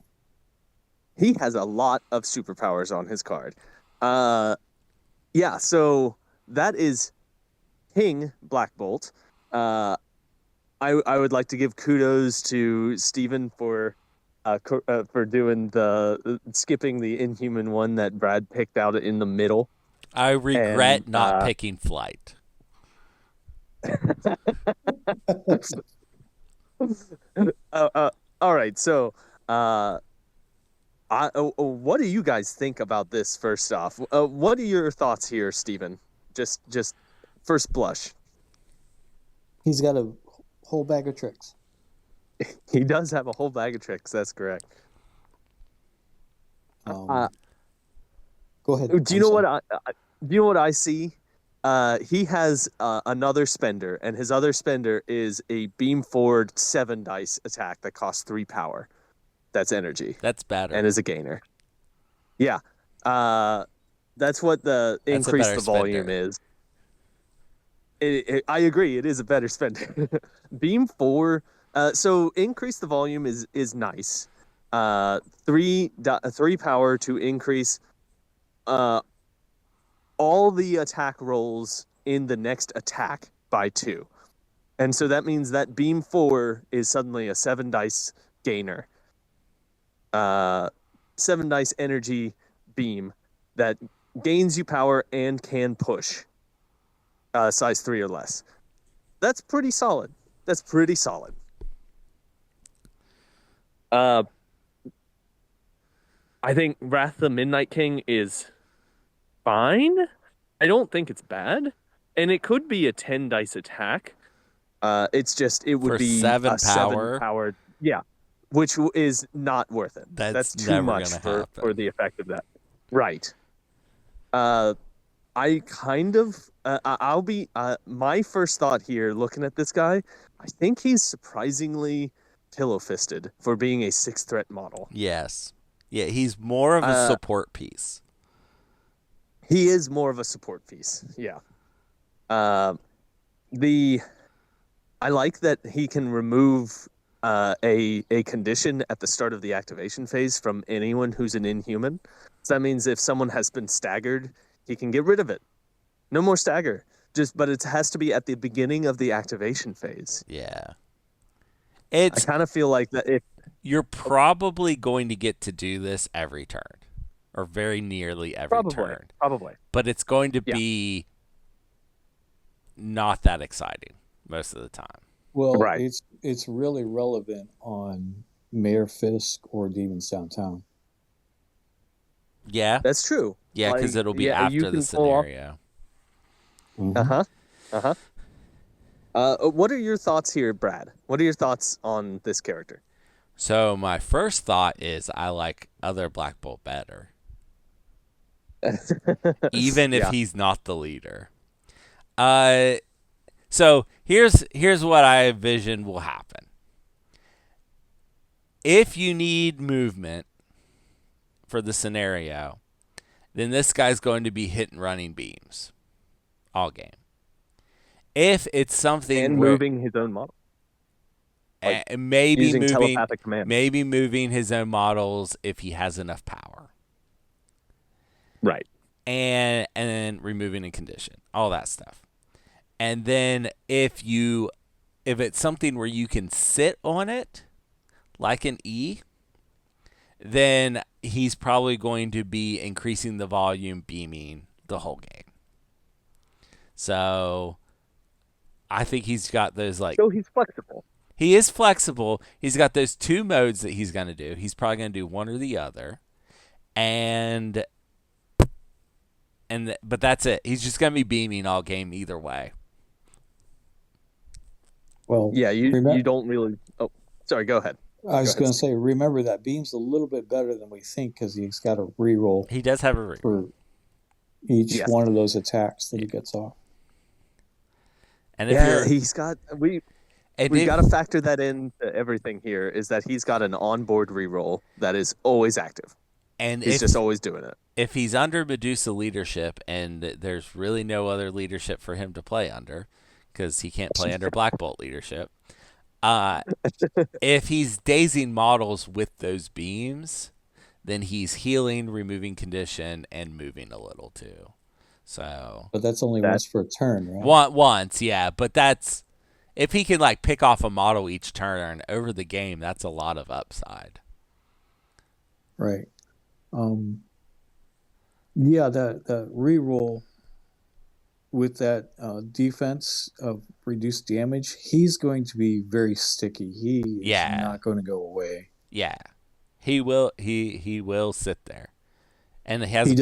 He has a lot of superpowers on his card. Yeah, so that is King Blackbolt. I would like to give kudos to Steven for doing skipping the Inhuman one that Brad picked out in the middle. I regret not picking Flight. All right, so what do you guys think about this? First off, what are your thoughts here, Steven? Just first blush. He's got a whole bag of tricks. He does have a whole bag of tricks. That's correct. Go ahead. Do you know what I see? He has another spender, and his other spender is a beam forward 7 dice attack that costs 3 power. That's energy. That's better. And is a gainer. Yeah. That's what the increase the volume spender. is. I agree. It is a better spender. Beam 4. So increase the volume is nice. 3 power to increase all the attack rolls in the next attack by 2. And so that means that beam 4 is suddenly a 7 dice gainer. 7 dice energy beam that gains you power and can push size 3 or less. That's pretty solid. I think Wrath of the Midnight King is fine. I don't think it's bad. And it could be a 10 dice attack. It would For be 7 a power? 7 power. Yeah. Which is not worth it. That's too never much gonna for happen. the effect of that. Right. I kind of I'll be my first thought here looking at this guy, I think he's surprisingly pillow-fisted for being a 6 threat model. Yes. Yeah, he's more of a support piece. He is more of a support piece. Yeah. I like that he can remove a condition at the start of the activation phase from anyone who's an inhuman. So that means if someone has been staggered, he can get rid of it. No more stagger. But it has to be at the beginning of the activation phase. Yeah. I kind of feel like that if you're probably going to get to do this every turn, or very nearly every turn. Probably. But it's going to be not that exciting most of the time. Well, Right. it's really relevant on Mayor Fisk or Demons Downtown. Yeah. That's true. Yeah, because it'll be you after the can pull off- scenario. Mhm. What are your thoughts here, Brad? What are your thoughts on this character? So my first thought is I like other Black Bolt better, even if he's not the leader. So here's what I envision will happen. If you need movement for the scenario, then this guy's going to be hitting running beams all game. If it's something and moving his own model. Maybe using moving telepathic command. maybe moving his own models if he has enough power. Right. And then removing a condition, all that stuff. And then if it's something where you can sit on it, like an E, then he's probably going to be increasing the volume, beaming the whole game. So I think he's got those So he's flexible. He is flexible. He's got those 2 modes that he's going to do. He's probably going to do one or the other. But that's it. He's just going to be beaming all game either way. Well, Yeah, you don't really. Oh, sorry. Go ahead. I was going to say, remember that beam's a little bit better than we think because he's got a reroll He does have a reroll. for each one of those attacks that he gets off. And if he's got we got to factor that into everything here. Is that he's got an onboard reroll that is always active. And he's just always doing it. If he's under Medusa leadership and there's really no other leadership for him to play under, because he can't play under Black Bolt leadership, if he's dazing models with those beams, then he's healing, removing condition, and moving a little too. So, but that's only once per turn, right? Once, yeah. But that's if he can pick off a model each turn over the game. That's a lot of upside. Right. Yeah, that reroll with that defense of reduced damage, he's going to be very sticky. He is not going to go away. Yeah, he will. He will sit there, and he has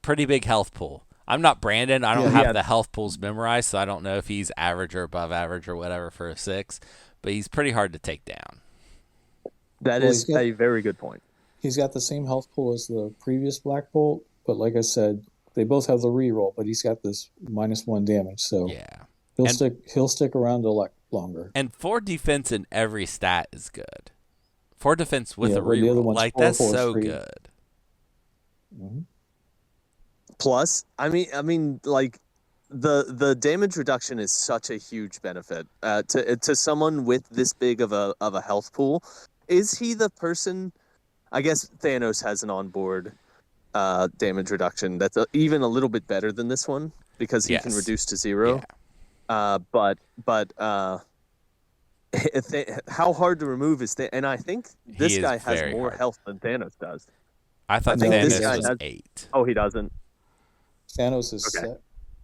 pretty big health pool. I'm not Brandon. I don't have the health pools memorized, so I don't know if he's average or above average or whatever for a 6. But he's pretty hard to take down. That is a very good point. He's got the same health pool as the previous Black Bolt, but like I said, they both have the reroll, but he's got this -1 damage, so he'll stick around a lot longer. And 4 defense in every stat is good. 4 defense with a reroll, that's so good. Mm-hmm. Plus, I mean, the damage reduction is such a huge benefit to someone with this big of a health pool. Is he the person? I guess Thanos has an onboard damage reduction that's even a little bit better than this one because he can reduce to 0. Yeah. But how hard to remove is and I think He this is guy has very more hard. health than Thanos does. I I thought think No, he this Thanos guy was doesn't. has. 8. Oh, he doesn't. Thanos is Okay.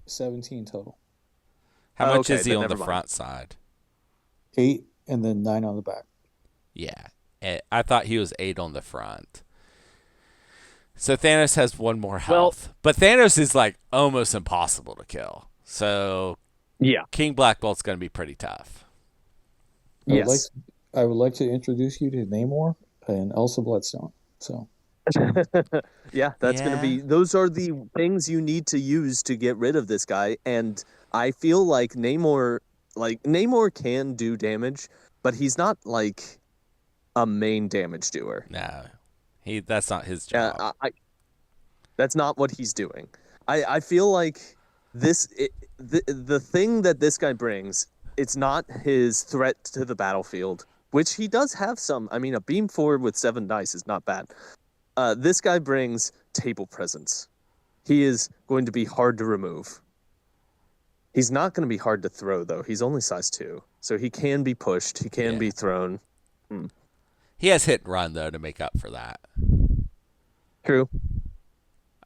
17 total. How much Okay, is he then on the never mind. front side? 8 and then 9 on the back. Yeah. I thought he was 8 on the front. So Thanos has 1 more health. But Thanos is like almost impossible to kill. So Yeah. King Black Bolt's going to be pretty tough. Yes. I would like to introduce you to Namor and Elsa Bloodstone. So Yeah, that's going to Yeah. be. Those are the things you need to use to get rid of this guy. And I feel like Namor can do damage, but he's not like a main damage doer. No. That's not his Yeah, job. that's not what he's doing. I feel like the thing that this guy brings, it's not his threat to the battlefield, which he does have some. I mean, a beam forward with 7 dice is not bad. This guy brings table presence. He is going to be hard to remove. He's not going to be hard to throw, though. He's only size 2, so he can be pushed. He can be thrown. He has hit and run, though, to make up for that. True.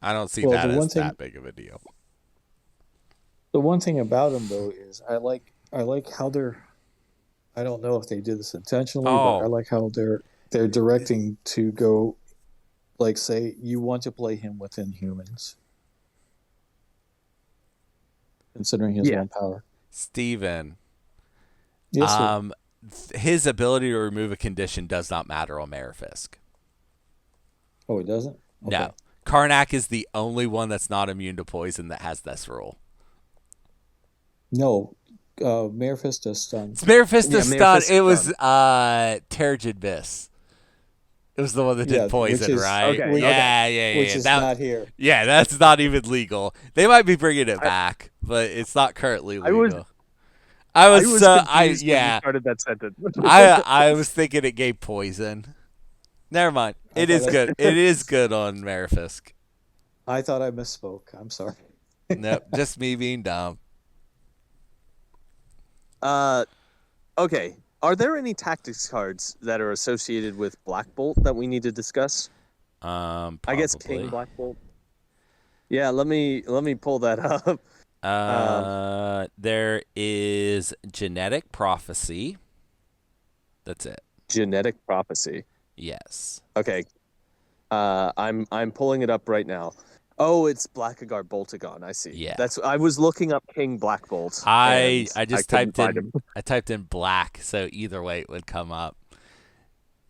I don't see Well, that the as one thing- that big of a deal. the one thing about him though is I like how they're. I don't know if they did this intentionally, but I like how they're directing to go, like, say you want to play him within humans, considering his 1 power. Steven, Yes, sir. his ability to remove a condition does not matter on Marafisk. Oh, it doesn't. Okay. No. Karnak is the only one that's not immune to poison that has this rule. No, Marifist does stun. Marifist Yeah, is stun. Marafisk It was stun. Terrigen Biss. It was the one that Yeah, did poison, which is- right? Okay, Yeah. Which is That- not here. yeah, that's not even legal. They might be bringing it back, but it's not currently I was- legal. I was confused when you started that sentence. I was thinking it gave poison. Never mind. I It is thought good. It is good on Marafisk. I thought I misspoke. I'm sorry. Nope, just me being dumb. Okay. Are there any tactics cards that are associated with Black Bolt that we need to discuss? I guess King Probably. Black Bolt. Yeah, let me pull that up. There is genetic prophecy. That's it. Genetic prophecy. Yes. Okay. I'm pulling it up right now. Oh, it's Blackagar Boltagon. I see. Yeah. I was looking up King Black Bolt. I and just couldn't typed find in him. I typed in black, so either way it would come up.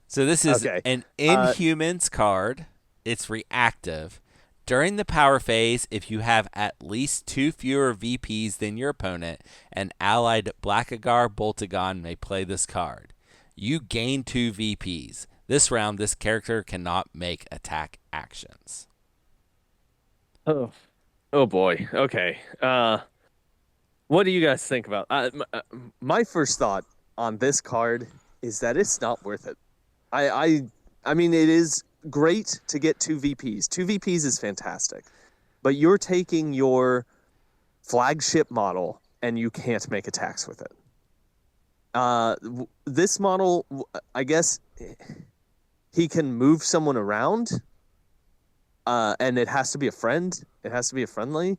So this is Okay. an Inhumans card. It's reactive. During the power phase, if you have at least 2 fewer VPs than your opponent, an allied Blackagar Boltagon may play this card. You gain 2 VPs. This round, this character cannot make attack actions. Oh boy. Okay. What do you guys think about? My first thought on this card is that it's not worth it. I mean, it is great to get 2 VPs. 2 VPs is fantastic, but you're taking your flagship model and you can't make attacks with it. This model, I guess, he can move someone around, and it has to be a friend. It has to be a friendly.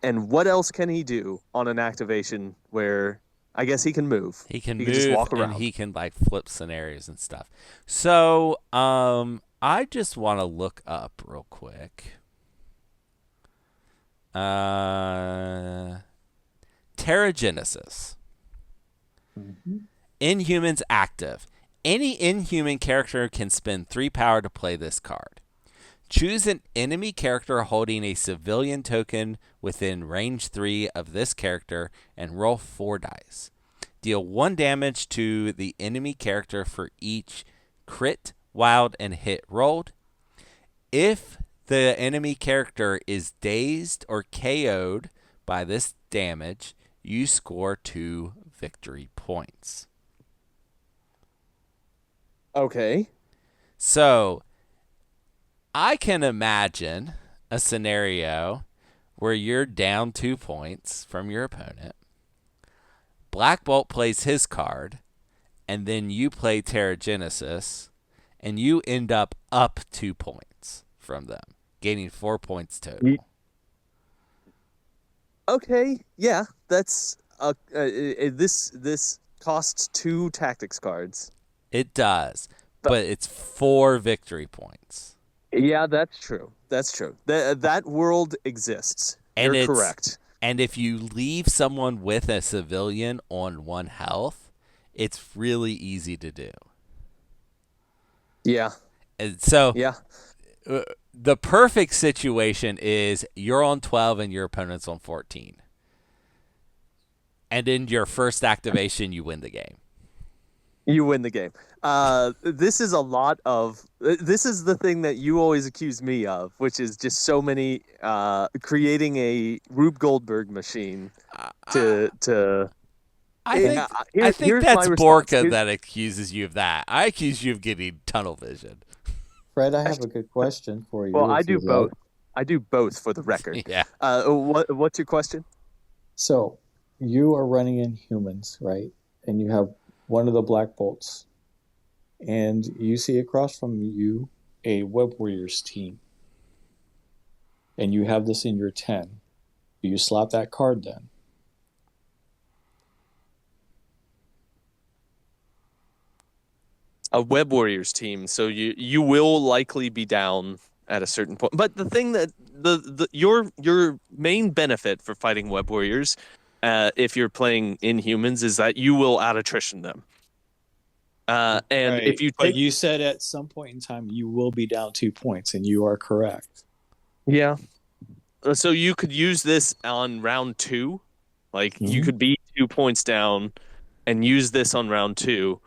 And what else can he do on an activation where I guess he can move? He can move just walk around. and he can like flip scenarios and stuff. So, I just want to look up real quick. Terragenesis. Inhumans active. Any Inhuman character can spend 3 power to play this card. Choose an enemy character holding a civilian token within range 3 of this character and roll 4 dice. Deal 1 damage to the enemy character for each crit, wild, and hit rolled. If the enemy character is dazed or KO'd by this damage, you score 2 victory points. Okay. So, I can imagine a scenario where you're down 2 points from your opponent. Black Bolt plays his card, and then you play Terrigenesis, and you end up 2 points from them, gaining 4 points total. Okay, yeah, that's this costs 2 tactics cards. It does, but it's 4 victory points. Yeah, that's true. That's true. That world exists. And You're correct. And if you leave someone with a civilian on 1 health, it's really easy to do. Yeah. And so Yeah. The perfect situation is you're on 12 and your opponent's on 14. And in your first activation, you win the game. You win the game. This is this is the thing that you always accuse me of, which is just so many creating a Rube Goldberg machine to. I think that's Borka that accuses you of that. I accuse you of getting tunnel vision. Fred, I have a good question for you. Well, I do both. I do both for the record. Yeah. What's your question? So, you are running in humans, right? And you have one of the Black Bolts. And you see across from you a Web Warriors team. And you have this in your 10. Do you slot that card then? A Web Warriors team, so you will likely be down at a certain point. But the thing that your main benefit for fighting Web Warriors, if you're playing Inhumans, is that you will out attrition them. And right. if you but you said at some point in time you will be down 2 points, and you are correct. Yeah. So you could use this on round 2, like you could be 2 points down, and use this on round 2.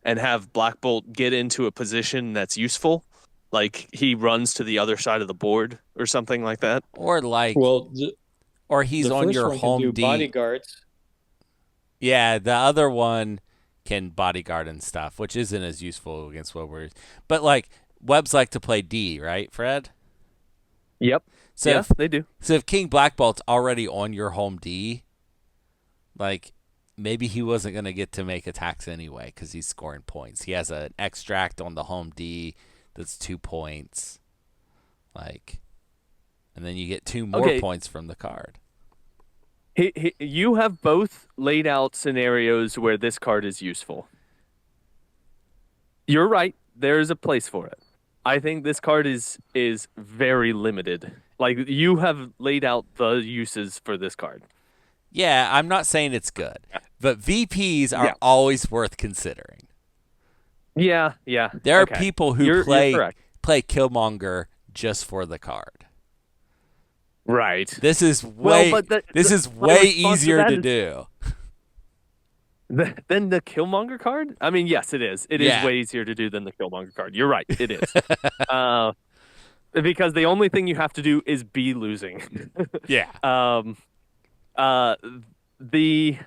And have Black Bolt get into a position that's useful, like he runs to the other side of the board or something like that. Or like, or he's on your home D. Bodyguards. Yeah, the other one can bodyguard and stuff, which isn't as useful against Web Warriors. But like, Webs like to play D, right, Fred? Yep. So yeah, they do. So if King Black Bolt's already on your home D, like, maybe he wasn't going to get to make attacks anyway because he's scoring points. He has an extract on the home D that's 2 points. Like, and then you get 2 more points from the card. You have both laid out scenarios where this card is useful. You're right. There is a place for it. I think this card is very limited. Like, you have laid out the uses for this card. Yeah, I'm not saying it's good, but VPs are always worth considering. Yeah. There are people who play Killmonger just for the card. Right. This is way easier to do. Than the Killmonger card? I mean, yes, it is. It is way easier to do than the Killmonger card. You're right. It is. Because the only thing you have to do is be losing. Yeah. The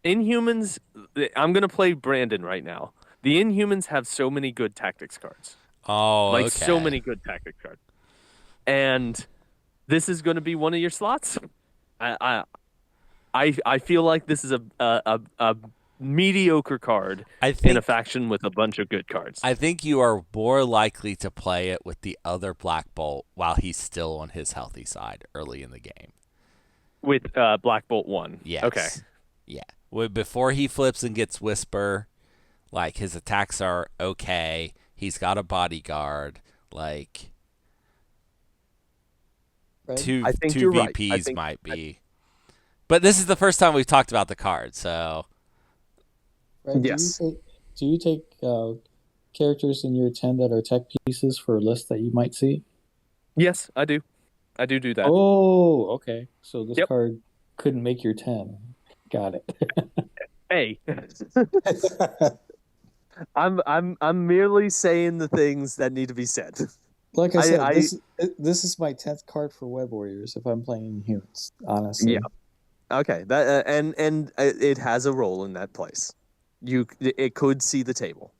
Inhumans, I'm going to play Brandon right now. The Inhumans have so many good tactics cards. Oh, like so many good tactics cards. And this is going to be one of your slots. I feel like this is a mediocre card in a faction with a bunch of good cards. I think you are more likely to play it with the other Black Bolt while he's still on his healthy side early in the game. With Black Bolt 1. Yes. Okay. Yeah. Before he flips and gets Whisper, like, his attacks are okay. He's got a bodyguard. Like, two VPs might be. But this is the first time we've talked about the card, so. Right, yes. Do you take characters in your 10 that are tech pieces for lists that you might see? Yes, I do. I do that. Oh, okay. So this card couldn't make your 10. Got it. Hey. I'm merely saying the things that need to be said. Like I said, this is my 10th card for Web Warriors if I'm playing humans, honestly. Yeah. Okay. That and it has a role in that place. It could see the table.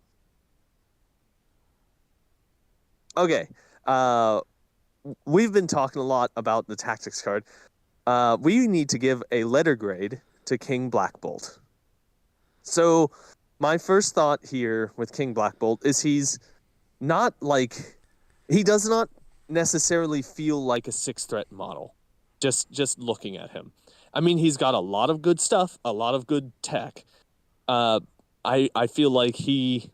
Okay. We've been talking a lot about the tactics card. We need to give a letter grade to King Black Bolt. So, my first thought here with King Black Bolt is he's not like he does not necessarily feel like a 6 threat model. Just looking at him. I mean, he's got a lot of good stuff, a lot of good tech. I feel like he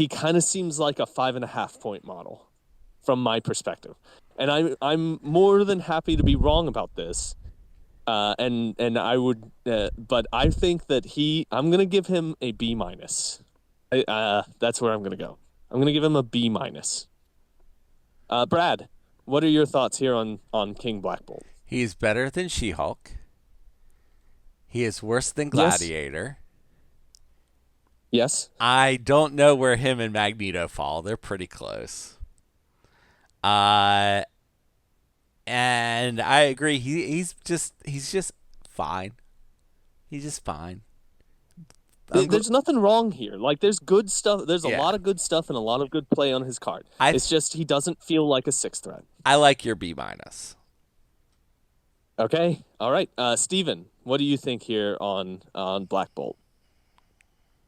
kind of seems like a 5.5 point model from my perspective. And I'm more than happy to be wrong about this. And I would, but I think that I'm gonna give him a B minus. That's where I'm gonna go. I'm gonna give him a B minus. Brad, what are your thoughts here on King Black Bolt? He's better than She-Hulk. He is worse than Gladiator. Yes. I don't know where him and Magneto fall. They're pretty close. And I agree. He's just fine. He's just fine. There's nothing wrong here. Like, there's good stuff. There's a lot of good stuff and a lot of good play on his card. It's just he doesn't feel like a 6 threat. I like your B minus. Okay. All right. Steven, what do you think here on Black Bolt?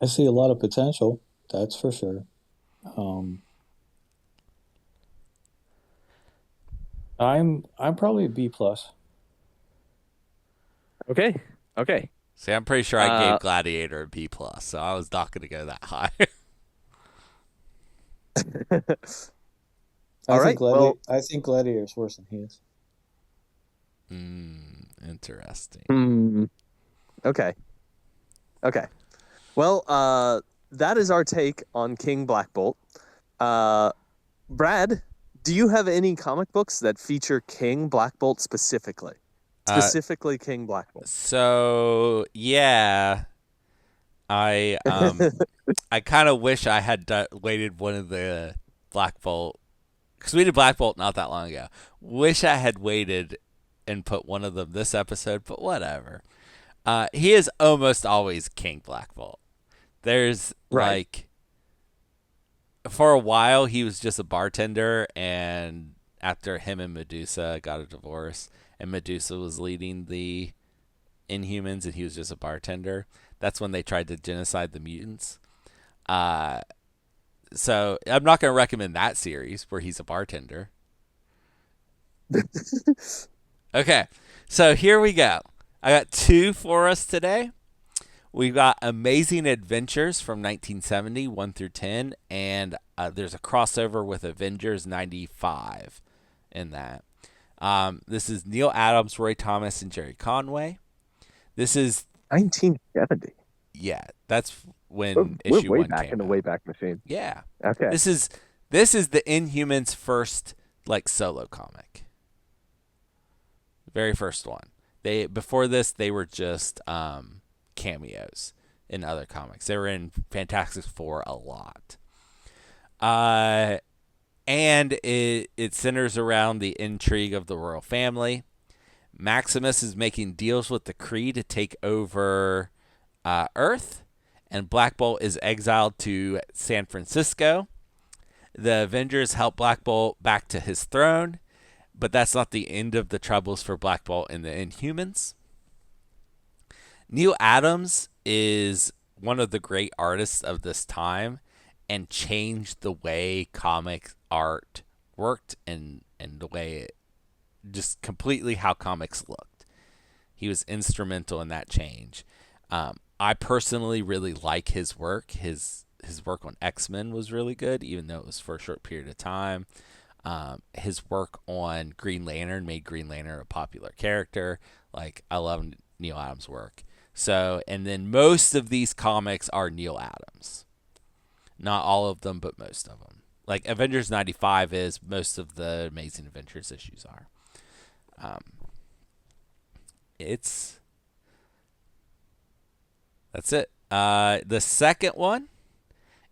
I see a lot of potential. That's for sure. I'm probably a B plus. Okay. See, I'm pretty sure I gave Gladiator a B plus, so I was not going to go that high. I think Gladiator's worse than he is. Interesting. Okay. Well, that is our take on King Black Bolt. Brad, do you have any comic books that feature King Black Bolt specifically? Specifically King Black Bolt. So, yeah. I kind of wish I had waited one of the Black Bolt, because we did Black Bolt not that long ago. Wish I had waited and put one of them this episode, but whatever. He is almost always King Black Bolt. There's like, for a while he was just a bartender, and after him and Medusa got a divorce, and Medusa was leading the Inhumans, and he was just a bartender. That's when they tried to genocide the mutants. So I'm not going to recommend that series where he's a bartender. Okay, so here we go. I got 2 for us today. We've got Amazing Adventures from 1970, 1 through 10, and there's a crossover with Avengers 95 in that. This is Neil Adams, Roy Thomas, and Jerry Conway. This is 1970. Yeah, that's when issue 1 way back came in the out. Wayback Machine. Yeah. Okay. This is the Inhumans' first like solo comic. Very first one. Before this they were just cameos in other comics. They were in Fantastic Four a lot. And it centers around the intrigue of the royal family. Maximus is making deals with the Kree to take over Earth, and Black Bolt is exiled to San Francisco. The Avengers help Black Bolt back to his throne, but that's not the end of the troubles for Black Bolt and the Inhumans. Neil Adams is one of the great artists of this time and changed the way comic art worked and the way just completely how comics looked. He was instrumental in that change. I personally really like his work. His work on X-Men was really good, even though it was for a short period of time. His work on Green Lantern made Green Lantern a popular character. Like, I love Neil Adams' work. So, and then most of these comics are Neil Adams. Not all of them, but most of them. Like Avengers 95 is, most of the Amazing Adventures issues are. That's it. The second one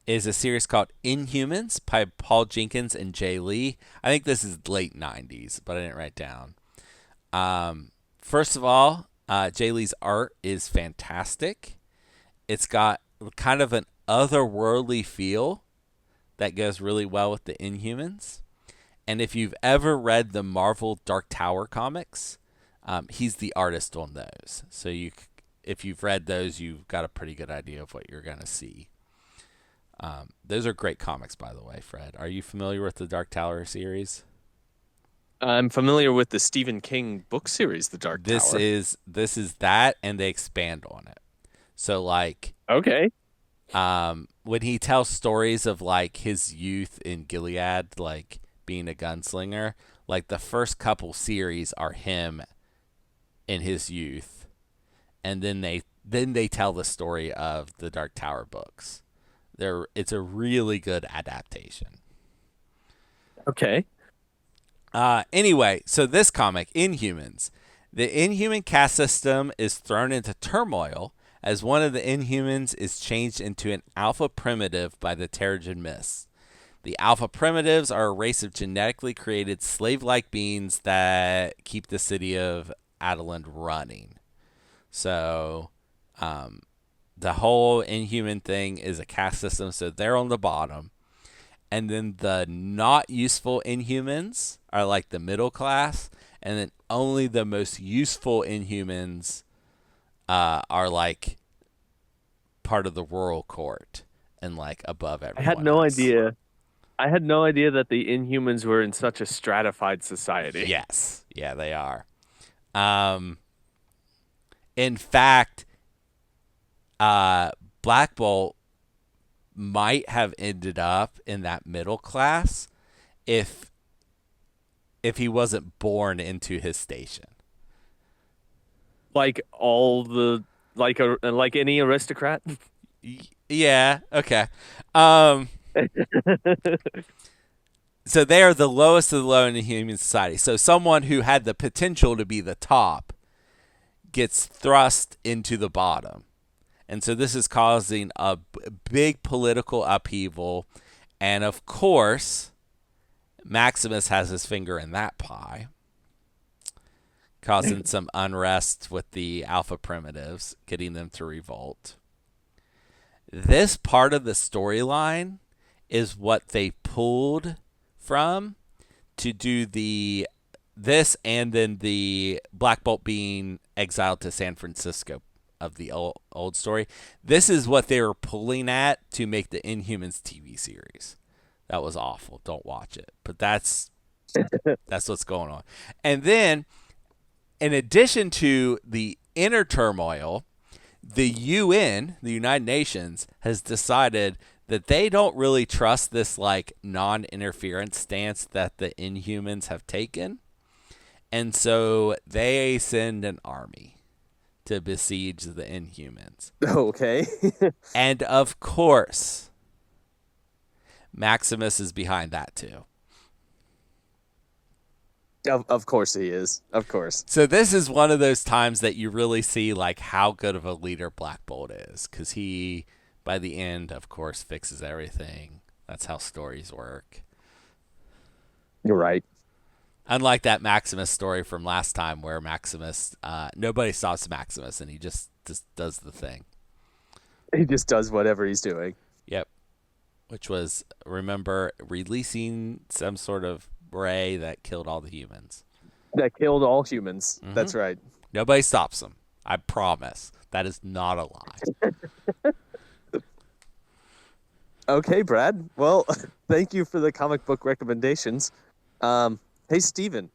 is a series called Inhumans by Paul Jenkins and Jae Lee. I think this is late 90s, but I didn't write down. First of all, Jae Lee's art is fantastic. It's got kind of an otherworldly feel that goes really well with the Inhumans. And if you've ever read the Marvel Dark Tower comics, he's the artist on those. So if you've read those, you've got a pretty good idea of what you're going to see. Those are great comics, by the way, Fred. Are you familiar with the Dark Tower series? I'm familiar with the Stephen King book series, The Dark This Tower. is that, and they expand on it. So like, Okay. when he tells stories of like his youth in Gilead, like being a gunslinger, like the first couple series are him in his youth, and then they tell the story of the Dark Tower books. It's a really good adaptation. Okay. Anyway, so this comic, Inhumans. The Inhuman caste system is thrown into turmoil as one of the Inhumans is changed into an alpha primitive by the Terrigen Mist. The alpha primitives are a race of genetically created slave-like beings that keep the city of Adeland running. So, the whole Inhuman thing is a caste system, so they're on the bottom. And then the not useful Inhumans are like the middle class, and then only the most useful Inhumans are like part of the royal court and like above everyone. I had no else. idea. I had no idea that the Inhumans were in such a stratified society. Yes, yeah, they are. In fact, Black Bolt might have ended up in that middle class if he wasn't born into his station. Like like any aristocrat. Yeah. Okay. So they are the lowest of the low in the human society. So someone who had the potential to be the top gets thrust into the bottom. And so this is causing a big political upheaval. And of course, Maximus has his finger in that pie, causing some unrest with the alpha primitives, getting them to revolt. This part of the storyline is what they pulled from to do this and then the Black Bolt being exiled to San Francisco of the old story. This is what they were pulling at to make the Inhumans TV series. That was awful. Don't watch it. But that's what's going on. And then, in addition to the inner turmoil, the UN, the United Nations, has decided that they don't really trust this like non-interference stance that the Inhumans have taken. And so they send an army to besiege the Inhumans. Okay. And of course, Maximus is behind that too. Of course he is. Of course. So this is one of those times that you really see like how good of a leader Black Bolt is, because he, by the end, of course, fixes everything. That's how stories work. You're right. Unlike that Maximus story from last time where Maximus, nobody stops Maximus and he just does the thing. He just does whatever he's doing. Yep. Which was, remember, releasing some sort of ray that killed all the humans. That killed all humans. Mm-hmm. That's right. Nobody stops him. I promise. That is not a lie. Okay, Brad. Well, thank you for the comic book recommendations. Hey, Steven,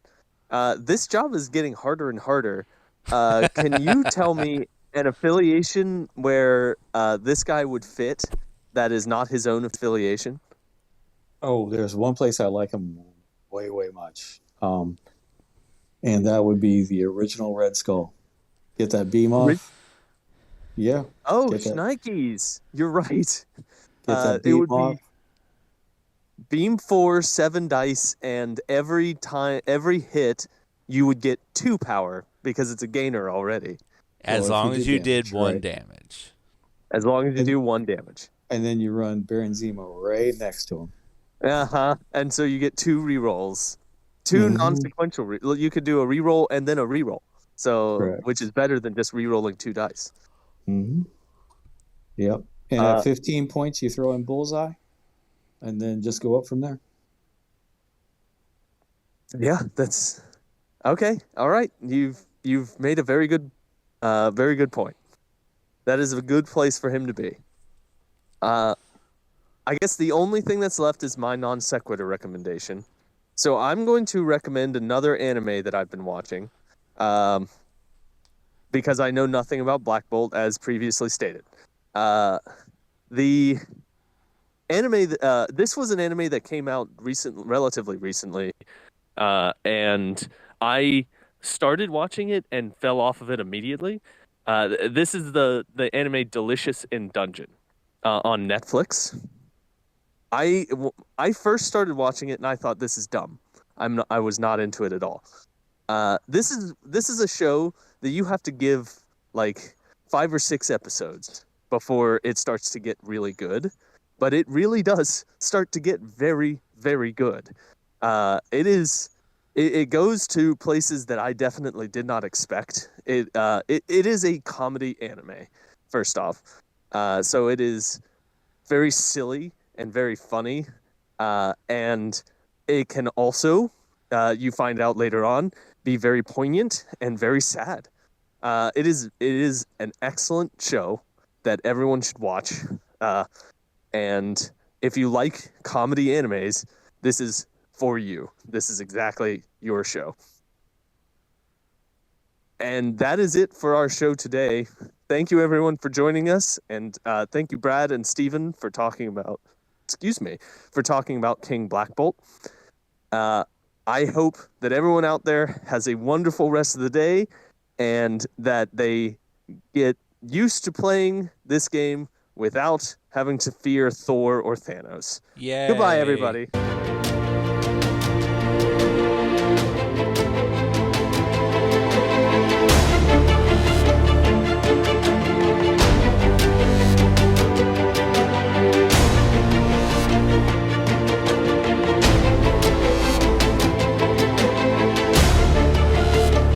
this job is getting harder and harder. Can you tell me an affiliation where this guy would fit that is not his own affiliation? Oh, there's one place I like him way, way much. And that would be the original Red Skull. Get that beam off. Yeah. Oh, Schnikes. You're right. Get that beam off. Beam 4, 7 dice, and every hit, you would get 2 power because it's a gainer already. As long as you did 1 damage. As long as you do 1 damage. And then you run Baron Zemo right next to him. Uh-huh. And so you get 2 rerolls. 2 non-sequential. You could do a reroll and then a reroll. So, which is better than just rerolling 2 dice. Mm-hmm. Yep. And at 15 points, you throw in Bullseye. And then just go up from there. Yeah, that's okay. All right, you've made a very good point. That is a good place for him to be. I guess the only thing that's left is my non sequitur recommendation. So I'm going to recommend another anime that I've been watching, because I know nothing about Black Bolt, as previously stated. The anime, this was an anime that came out relatively recently, and I started watching it and fell off of it immediately. This is the anime Delicious in Dungeon on Netflix. I first started watching it and I thought, this is dumb. I was not into it at all. This is a show that you have to give like 5 or 6 episodes before it starts to get really good, but it really does start to get very, very good. It goes to places that I definitely did not expect. It is a comedy anime, first off. So it is very silly and very funny. And it can also, you find out later on, be very poignant and very sad. It is an excellent show that everyone should watch. And if you like comedy animes, this is for you. This is exactly your show. And that is it for our show today. Thank you, everyone, for joining us. And thank you, Brad and Steven, for talking about King Black Bolt. I hope that everyone out there has a wonderful rest of the day and that they get used to playing this game without having to fear Thor or Thanos. Yay. Goodbye, everybody.